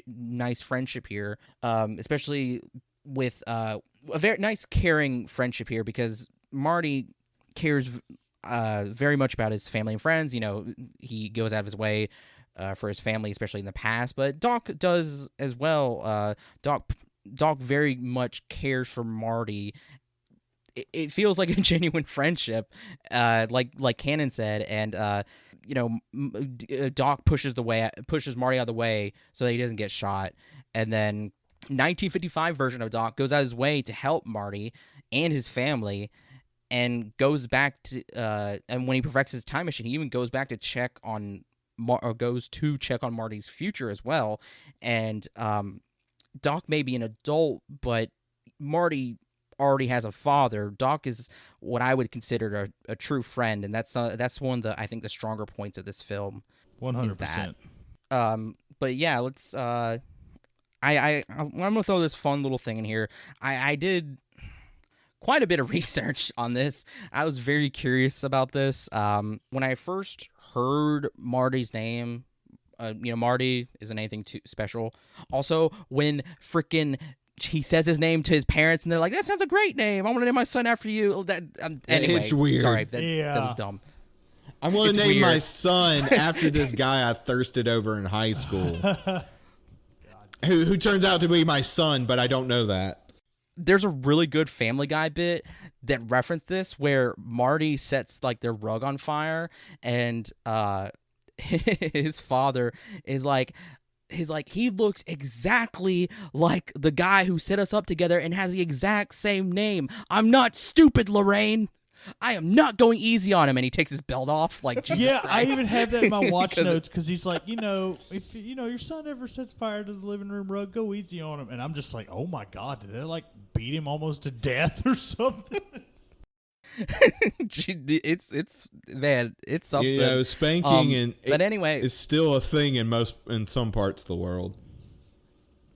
nice friendship here, especially with a very nice caring friendship here, because Marty cares very much about his family and friends. He goes out of his way for his family, especially in the past, but Doc does as well. Doc very much cares for Marty. It feels like a genuine friendship, like Cannon said, and Doc pushes Marty out of the way so that he doesn't get shot, and then 1955 version of Doc goes out of his way to help Marty and his family, and goes back to and when he perfects his time machine, he even goes back to check on Marty's future as well. And Doc may be an adult, but Marty already has a father. Doc is what I would consider a true friend, and that's one of the, I think, the stronger points of this film. 100%. But yeah, let's. I'm gonna throw this fun little thing in here. I did quite a bit of research on this. I was very curious about this. When I first heard Marty's name, Marty isn't anything too special. Also, when frickin' he says his name to his parents, and they're like, "That sounds a great name. I want to name my son after you." Anyway, it's weird. Sorry, that was dumb. I want to name my son after this guy I thirsted over in high school, who turns out to be my son, but I don't know that. There's a really good Family Guy bit that referenced this, where Marty sets like their rug on fire, and his father is like, he looks exactly like the guy who set us up together and has the exact same name. I'm not stupid, Lorraine. I am not going easy on him. And he takes his belt off like Jesus Yeah, Christ. I even have that in my watch notes, because he's like, if your son ever sets fire to the living room rug, go easy on him. And I'm just like, oh my God, did they like beat him almost to death or something? it's man, it's something. Spanking but anyway, is still a thing in some parts of the world.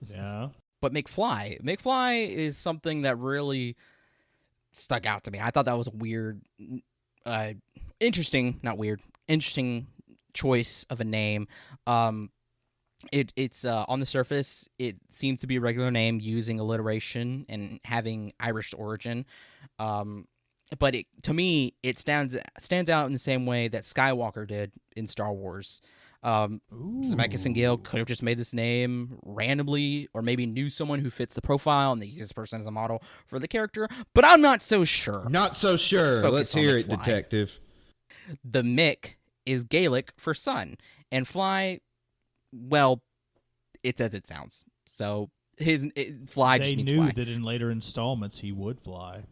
Yeah. But McFly is something that really stuck out to me. I thought that was a weird, interesting choice of a name. It's on the surface, it seems to be a regular name using alliteration and having Irish origin. But to me, it stands out in the same way that Skywalker did in Star Wars. Zemeckis and Gale could have just made this name randomly, or maybe knew someone who fits the profile and they use this person as a model for the character. But I'm not so sure. Not so sure. Let's hear it, detective. The Mick is Gaelic for son, and Fly, well, it's as it sounds. So Fly just means They knew fly. that in later installments he would fly.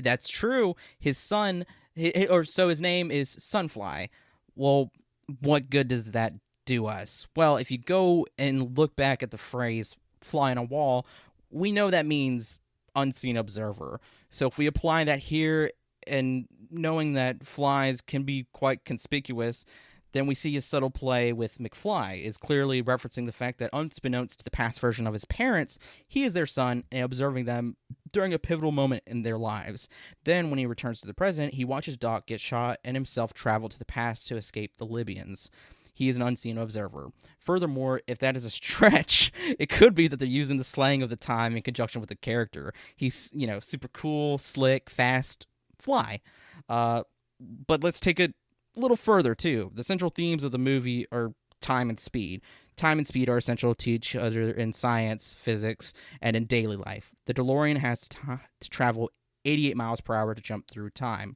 That's true. His son, his name is Sunfly. Well, what good does that do us? Well, if you go and look back at the phrase fly on a wall, we know that means unseen observer. So if we apply that here, and knowing that flies can be quite conspicuous, then we see a subtle play with McFly is clearly referencing the fact that, unbeknownst to the past version of his parents, he is their son and observing them during a pivotal moment in their lives. Then, when he returns to the present, he watches Doc get shot and himself travel to the past to escape the Libyans. He is an unseen observer. Furthermore, if that is a stretch, it could be that they're using the slang of the time in conjunction with the character. He's, super cool, slick, fast, fly. But let's take it a little further too. The central themes of the movie are time and speed. time and speed are essential to each other in science, physics, and in daily life. The DeLorean has to travel 88 miles per hour to jump through time.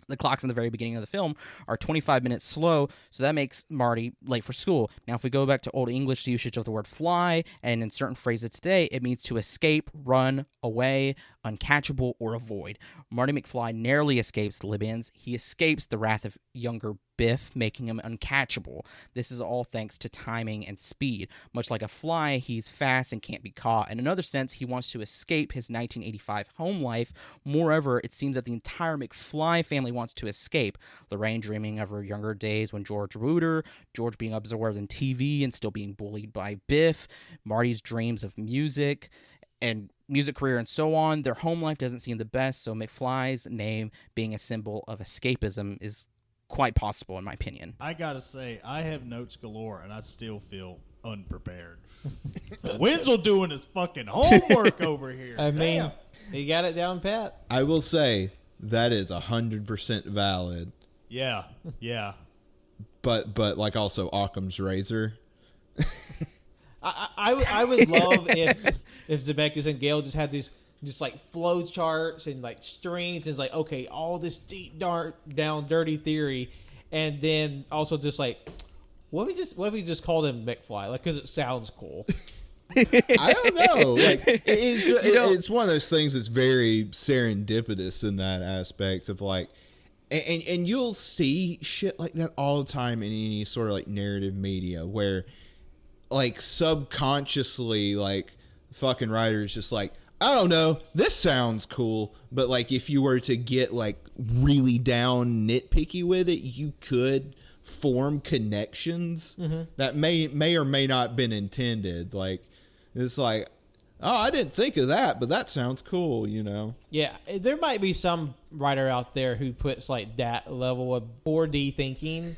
The clocks in the very beginning of the film are 25 minutes slow, so that makes Marty late for school. Now, if we go back to Old English usage of the word fly, and in certain phrases today, it means to escape, run, away, uncatchable, or avoid. Marty McFly narrowly escapes the Libyans. He escapes the wrath of younger Biff, making him uncatchable. This is all thanks to timing and speed. Much like a fly, he's fast and can't be caught. In another sense, he wants to escape his 1985 home life. Moreover, it seems that the entire McFly family wants to escape. Lorraine dreaming of her younger days when George wooed her, George being absorbed in TV and still being bullied by Biff, Marty's dreams of music and music career and so on. Their home life doesn't seem the best, so McFly's name being a symbol of escapism is quite possible, in my opinion. I gotta say, I have notes galore, and I still feel unprepared. Wenzel doing his fucking homework over here. I mean, Damn. he got it down pat. I will say that is 100% valid. Yeah. But like also Occam's razor. I would love if Zemeckis and Gale just had these just like flow charts and like strings and it's like, okay, all this deep down dirty theory, and then also just like what if we just called him McFly, like, because it sounds cool. I don't know. Like it's one of those things that's very serendipitous in that aspect of like, and you'll see shit like that all the time in any sort of like narrative media where like subconsciously like fucking writers just like, I don't know, this sounds cool, but like if you were to get like really down nitpicky with it, you could form connections that may or may not been intended. Like it's like, oh, I didn't think of that, but that sounds cool, you know? Yeah, there might be some writer out there who puts like that level of 4D thinking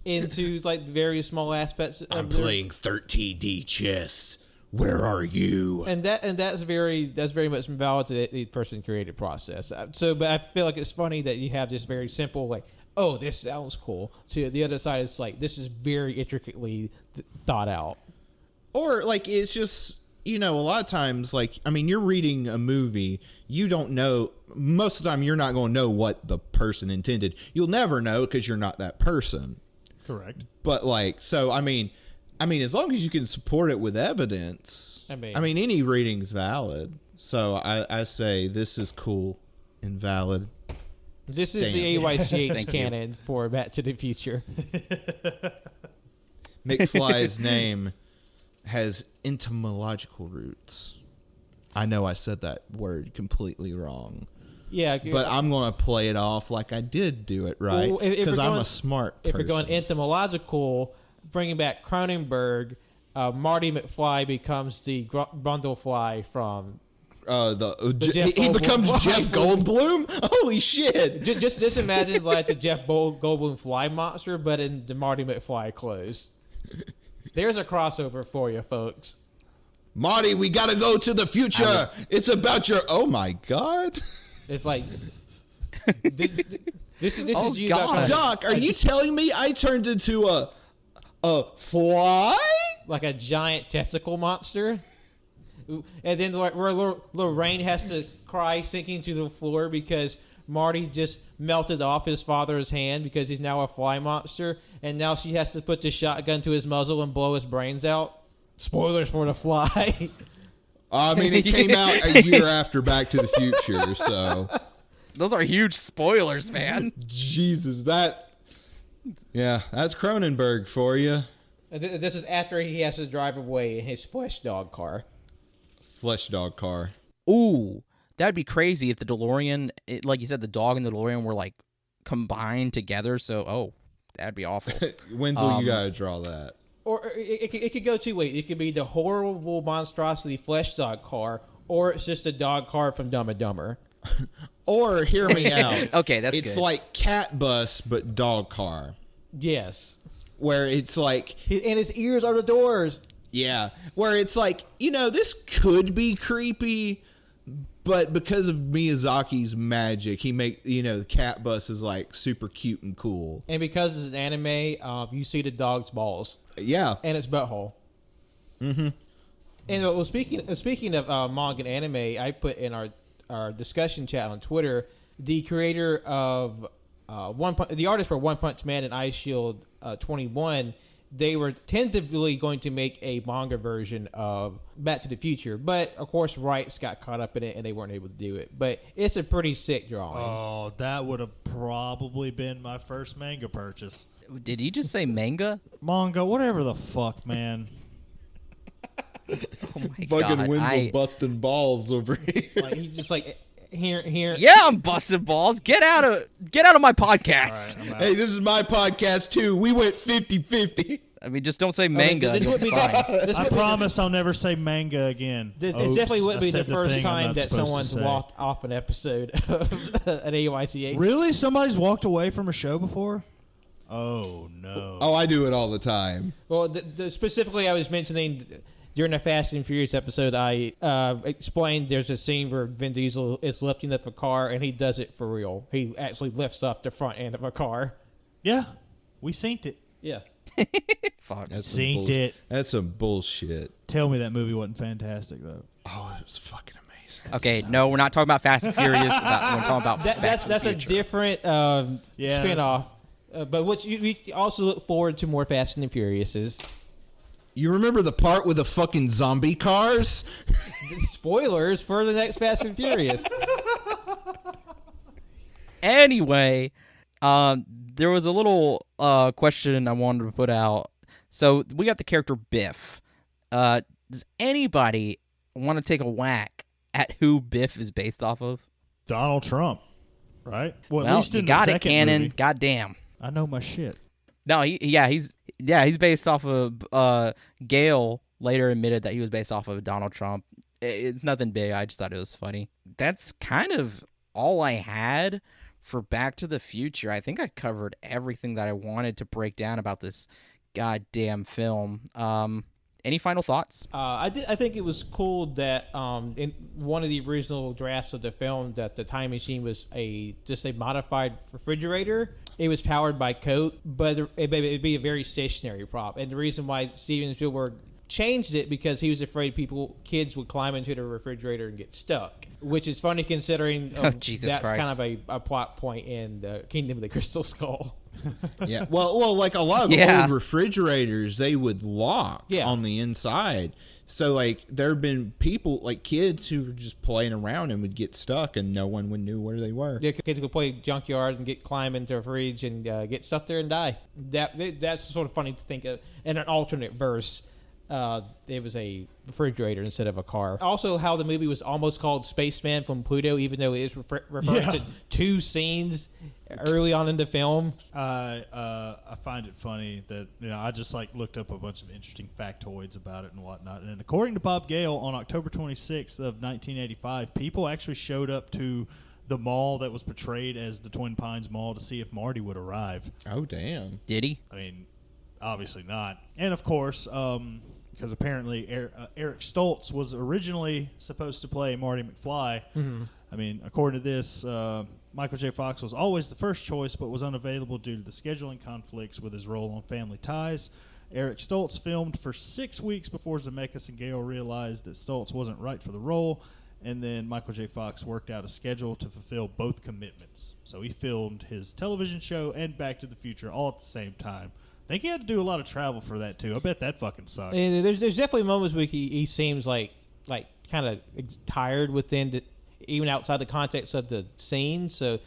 into like various small aspects. I'm playing 13D chess. Where are you? And that's very much valid to the person creative process. But I feel like it's funny that you have this very simple like, oh, this sounds cool. To the other side, it's like, this is very intricately thought out. Or like it's just, you know, a lot of times, like, I mean, you're reading a movie, you don't know, most of the time you're not going to know what the person intended. You'll never know because you're not that person. Correct. But like, so I mean, as long as you can support it with evidence, I mean, any reading's valid. So I say this is cool and valid. This is the AYCH canon for Back to the Future. McFly's name has etymological roots. I know I said that word completely wrong. Yeah, but I'm going to play it off like I did do it right because I'm a smart person. If we're going etymological, bringing back Cronenberg, Marty McFly becomes the Brundlefly from he becomes Jeff Goldblum. Holy shit! Just imagine like the Jeff Goldblum fly monster, but in the Marty McFly clothes. There's a crossover for you, folks. Marty, we gotta go to the future. It's about your. Oh my god! It's like this oh is you, God. Doc. Are you telling me I turned into a fly? Like a giant testicle monster? And then where Lorraine has to cry sinking to the floor because Marty just melted off his father's hand because he's now a fly monster, and now she has to put the shotgun to his muzzle and blow his brains out. Spoilers for The Fly. I mean, it came out a year after Back to the Future, so those are huge spoilers, man. Jesus, that's Cronenberg for you. This is after he has to drive away in his flesh dog car. Ooh, that'd be crazy if the DeLorean, like you said, the dog and the DeLorean were like combined together. So, that'd be awful. Wenzel, you gotta draw that. Or it could go two ways. It could be the horrible monstrosity flesh dog car, or it's just a dog car from Dumb and Dumber. Or hear me out. Okay, that's it's good. like Cat Bus but dog car. Yes. Where it's like, and his ears are the doors. yeah, where it's like, you know, this could be creepy, But because of Miyazaki's magic, he the cat bus is like super cute and cool. And because it's an anime, you see the dog's balls. Yeah. And its butthole. Mm-hmm. And well, speaking of manga and anime, I put in our discussion chat on Twitter, the creator of the artist for One Punch Man and Ice Shield 21, they were tentatively going to make a manga version of Back to the Future, but of course rights got caught up in it and they weren't able to do it. But it's a pretty sick drawing. Oh, that would have probably been my first manga purchase. Did you just say manga? Manga, whatever the fuck, man. Oh my Fucking god! Wenzel busting balls over here. Like he's just like here. Yeah, I'm busting balls. Get out of my podcast. All right, I'm out. Hey, this is my podcast too. We went 50-50. I mean, just don't say manga. this You'll would be be fine. I promise I'll never say manga again. It Oops, definitely wouldn't I be the said first thing I'm time not that supposed to someone's say. walked off an episode of an AYCH. Really? Somebody's walked away from a show before? Oh, no. Oh, I do it all the time. Well, specifically, I was mentioning during the Fast and Furious episode, I explained there's a scene where Vin Diesel is lifting up a car, and he does it for real. He actually lifts up the front end of a car. Yeah, we synced it. Yeah. Fuck. That's some Synced it. That's some bullshit. Tell me that movie wasn't fantastic, though. Oh, it was fucking amazing. Okay, no, we're not talking about Fast and Furious. We're talking about That's a different Yeah. spinoff. But what we also look forward to more Fast and the Furiouses. You remember the part with the fucking zombie cars? Spoilers for the next Fast and Furious. Anyway, there was a little question I wanted to put out. So we got the character Biff. Does anybody want to take a whack at who Biff is based off of? Donald Trump, right? Well, at Well, least you in got the it, second Cannon. movie. Goddamn. I know my shit. No, he's based off of Gale later admitted that he was based off of Donald Trump. It's nothing big. I just thought it was funny. That's kind of all I had for Back to the Future. I think I covered everything that I wanted to break down about this goddamn film. Any final thoughts? I think it was cool that in one of the original drafts of the film that the time machine was just a modified refrigerator. It was powered by Coke, but it'd be a very stationary prop. And the reason why Steven Spielberg changed it because he was afraid kids would climb into the refrigerator and get stuck, which is funny considering Jesus that's Christ. kind of a plot point in the Kingdom of the Crystal Skull. Yeah. Well, like a lot of the old refrigerators, they would lock on the inside. So, like, there have been people, like kids, who were just playing around and would get stuck, and no one would knew where they were. Yeah, kids would play junkyard and climb into a fridge and get stuck there and die. That's sort of funny to think of. In an alternate verse, it was a refrigerator instead of a car. Also, how the movie was almost called Spaceman from Pluto, even though it is referring to two scenes early on in the film. I find it funny that I just looked up a bunch of interesting factoids about it and whatnot. And according to Bob Gale, on October 26th of 1985, people actually showed up to the mall that was portrayed as the Twin Pines Mall to see if Marty would arrive. Oh, damn. Did he? I mean, obviously not. And of course, because apparently Eric Stoltz was originally supposed to play Marty McFly. Mm-hmm. I mean, according to this, Michael J. Fox was always the first choice, but was unavailable due to the scheduling conflicts with his role on Family Ties. Eric Stoltz filmed for 6 weeks before Zemeckis and Gale realized that Stoltz wasn't right for the role, and then Michael J. Fox worked out a schedule to fulfill both commitments. So he filmed his television show and Back to the Future all at the same time. I think he had to do a lot of travel for that, too. I bet that fucking sucked. And there's definitely moments where he seems like kind of tired within even outside the context of the scene. So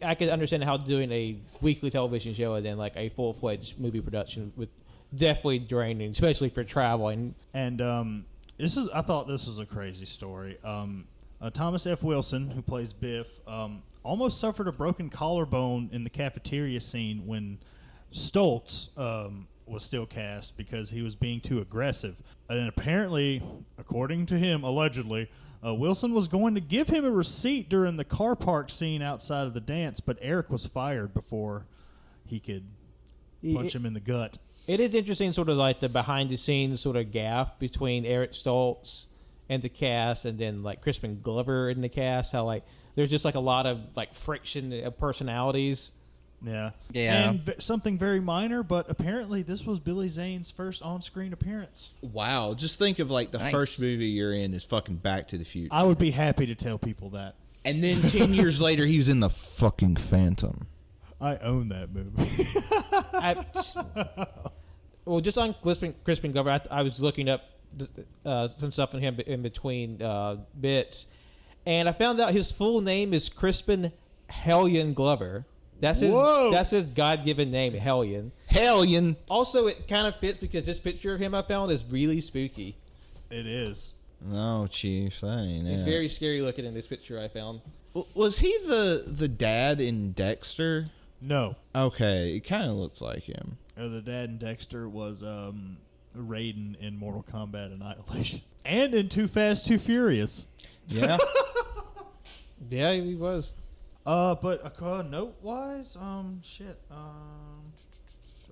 I could understand how doing a weekly television show and then like a full-fledged movie production would definitely draining, especially for traveling. And I thought this was a crazy story. Thomas F. Wilson, who plays Biff, almost suffered a broken collarbone in the cafeteria scene when Stoltz was still cast because he was being too aggressive. And apparently, according to him, allegedly, Wilson was going to give him a receipt during the car park scene outside of the dance, but Eric was fired before he could punch him in the gut. It is interesting, sort of like the behind-the-scenes sort of gaffe between Eric Stoltz in the cast, and then like Crispin Glover in the cast. How like there's just like a lot of like friction of personalities. Yeah. Yeah. And something very minor, but apparently this was Billy Zane's first on-screen appearance. Wow. Just think of like the Nice. first movie you're in is fucking Back to the Future. I would be happy to tell people that. And then 10 years later, he was in the fucking Phantom. I own that movie. Well, just on Crispin Glover, I was looking up some stuff on him in between bits, and I found out his full name is Crispin Hellion Glover. That's his God-given name, Hellion. Hellion. Also, it kind of fits because this picture of him I found is really spooky. It is. No, Chief, that ain't He's it. very scary looking in this picture I found. Was he the dad in Dexter? No. Okay, it kind of looks like him. The dad in Dexter was Raiden in Mortal Kombat Annihilation. And in Too Fast, Too Furious. Yeah. Yeah, he was. But note-wise,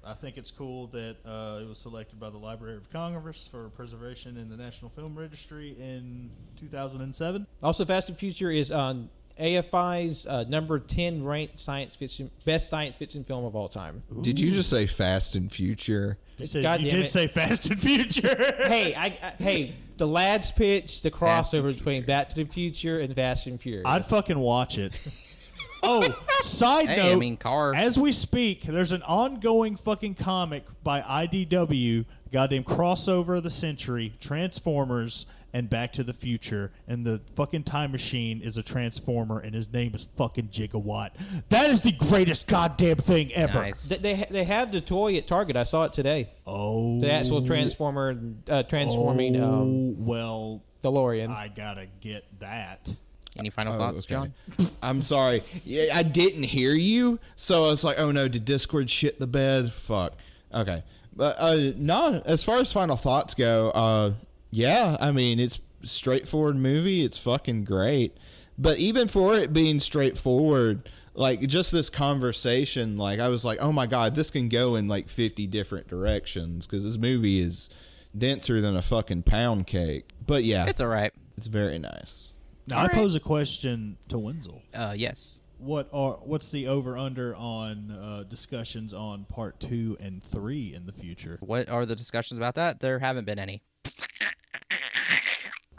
I think it's cool that it was selected by the Library of Congress for preservation in the National Film Registry in 2007. Also, Fast and Future is on AFI's number 10 ranked best science fiction film of all time. Did you just say Fast and Future? God You damn did it. say Fast and Future. Hey, the lads pitched the crossover between Back to the Future and Fast and Furious. I'd fucking watch it. Oh, side Hey, note. I mean, car. As we speak, there's an ongoing fucking comic by IDW, goddamn crossover of the century, Transformers and Back to the Future, and the fucking time machine is a Transformer, and his name is fucking Gigawatt. That is the greatest goddamn thing ever. Nice. They have the toy at Target. I saw it today. Oh, The actual Transformer transforming well, DeLorean. I gotta get that. Any final thoughts, John? I'm sorry. Yeah, I didn't hear you, so I was like, oh no, did Discord shit the bed? Fuck. Okay. But no, as far as final thoughts go, yeah, I mean, it's a straightforward movie. It's fucking great. But even for it being straightforward, like just this conversation, like I was like, oh my God, this can go in like 50 different directions because this movie is denser than a fucking pound cake. But yeah, It's all right. it's very nice. Now, I pose a question to Wenzel. Yes. What's the over-under on discussions on part 2 and 3 in the future? What are the discussions about that? There haven't been any.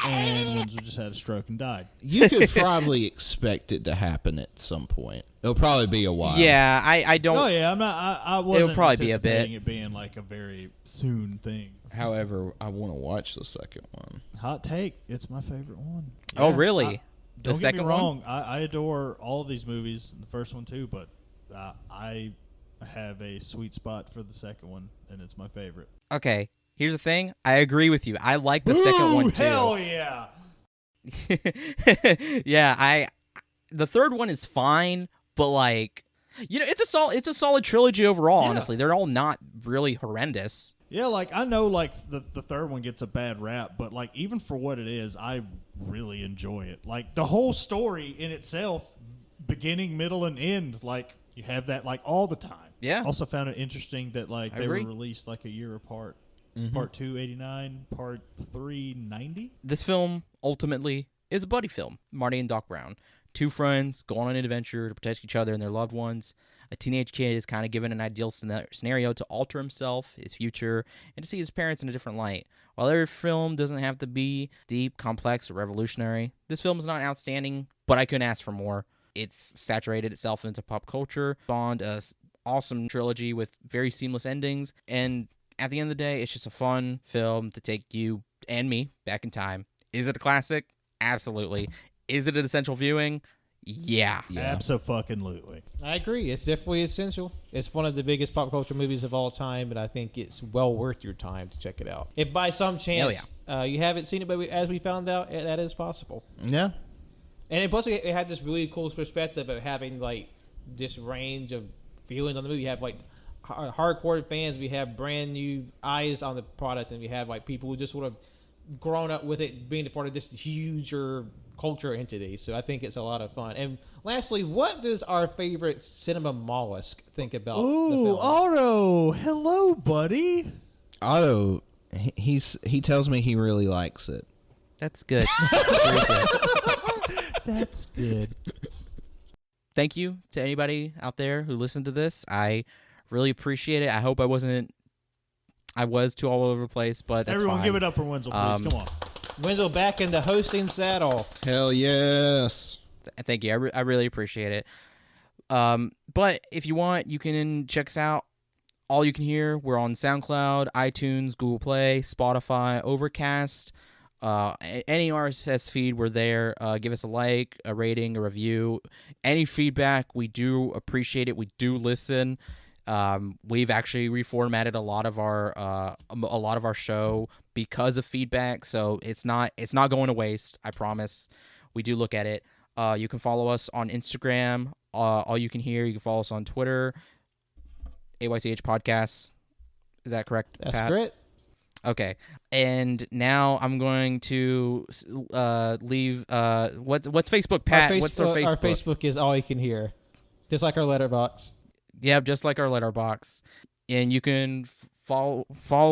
And Wenzel just had a stroke and died. You could probably expect it to happen at some point. It'll probably be a while. Yeah, I don't. Oh yeah, I'm not. I wasn't probably be a bit. anticipating it being like a very soon thing. However, I want to watch the second one. Hot take. It's my favorite one. Oh, Yeah, really? Don't The get me second wrong. I adore all of these movies. The first one too, but I have a sweet spot for the second one, and it's my favorite. Okay. Here's the thing. I agree with you. I like the second one too. Hell yeah! Yeah, the third one is fine, but like, it's a solid trilogy overall. Yeah. Honestly, they're all not really horrendous. Yeah, like I know, like the third one gets a bad rap, but like even for what it is, I really enjoy it. Like the whole story in itself, beginning, middle, and end, like you have that like all the time. Yeah. Also found it interesting that like I they agree. were released like a year apart. Part 2, 89, part 3, 90. This film ultimately is a buddy film. Marty and Doc Brown, two friends go on an adventure to protect each other and their loved ones. A teenage kid is kind of given an ideal scenario to alter himself, his future, and to see his parents in a different light. While every film doesn't have to be deep, complex, or revolutionary, this film is not outstanding, but I couldn't ask for more. It's saturated itself into pop culture, spawned a awesome trilogy with very seamless endings, and at the end of the day, it's just a fun film to take you and me back in time. Is it a classic? Absolutely. Is it an essential viewing? Yeah. Abso-fucking-lutely. I agree. It's definitely essential. It's one of the biggest pop culture movies of all time, and I think it's well worth your time to check it out. If by some chance you haven't seen it, but as we found out, that is possible. Yeah. And plus, it had this really cool perspective of having like this range of feelings on the movie. You have like hardcore fans, we have brand new eyes on the product, and we have like people who just sort of grown up with it being a part of this huger culture entity. So I think it's a lot of fun. And lastly, what does our favorite cinema mollusk think about the Ooh, film? Otto. Hello, buddy. Otto, he tells me he really likes it. That's good. Very good. That's good. Thank you to anybody out there who listened to this. I really appreciate it. I hope I was too all over the place, but that's Everyone fine. give it up for Wenzel, please. Come on. Wenzel back in the hosting saddle. Hell yes. Thank you. I really appreciate it. But if you want, you can check us out. All You Can Hear. We're on SoundCloud, iTunes, Google Play, Spotify, Overcast. Any RSS feed, we're there. Give us a like, a rating, a review. Any feedback, we do appreciate it. We do listen. We've actually reformatted a lot of our show because of feedback, so it's not going to waste. I promise. We do look at it. You can follow us on Instagram. All You Can Hear. You can follow us on Twitter. AYCH Podcasts. Is that correct, That's Pat? great. Okay, and now I'm going to leave. What's Facebook, Pat? What's our Facebook? Our Facebook is All You Can Hear, just like our letterbox. Yeah, just like our letterbox. And you can follow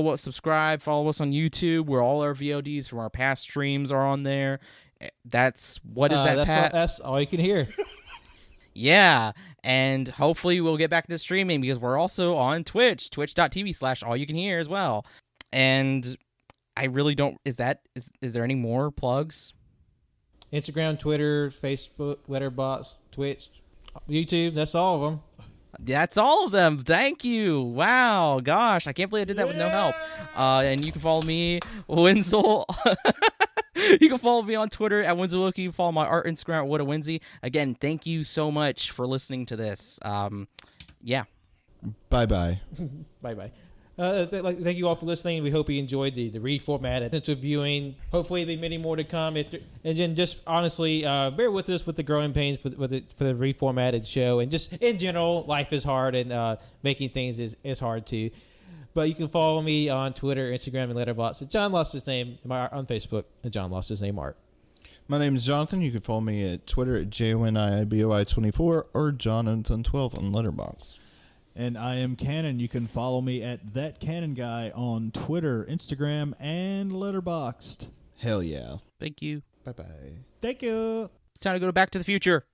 us, subscribe, follow us on YouTube, where all our VODs from our past streams are on there. That's what is that, Pat? That's All You Can Hear. Yeah, and hopefully we'll get back into streaming because we're also on Twitch, twitch.tv/AllYouCanHear as well. And I really don't. Is there any more plugs? Instagram, Twitter, Facebook, Letterboxd, Twitch, YouTube. That's all of them. That's all of them. Thank you. Wow. Gosh, I can't believe I did that with no help. And you can follow me, Wenzel. You can follow me on Twitter at WenzelWilkie. You can follow my art Instagram at WhatAWenzy. Again, thank you so much for listening to this. Yeah. Bye-bye. Bye-bye. Thank you all for listening. We hope you enjoyed the reformatted interviewing. Hopefully, there'll be many more to come. And then just honestly, bear with us with the growing pains for the reformatted show. And just in general, life is hard, and making things is hard too. But you can follow me on Twitter, Instagram, and Letterboxd. John lost his name on Facebook. John lost his name, Art. My name is Jonathan. You can follow me at Twitter at JONIBOI24 or Jonathan12 on Letterboxd. And I am Cannon. You can follow me at That Cannon Guy on Twitter, Instagram, and Letterboxd. Hell yeah. Thank you. Bye-bye. Thank you. It's time to go to Back to the Future.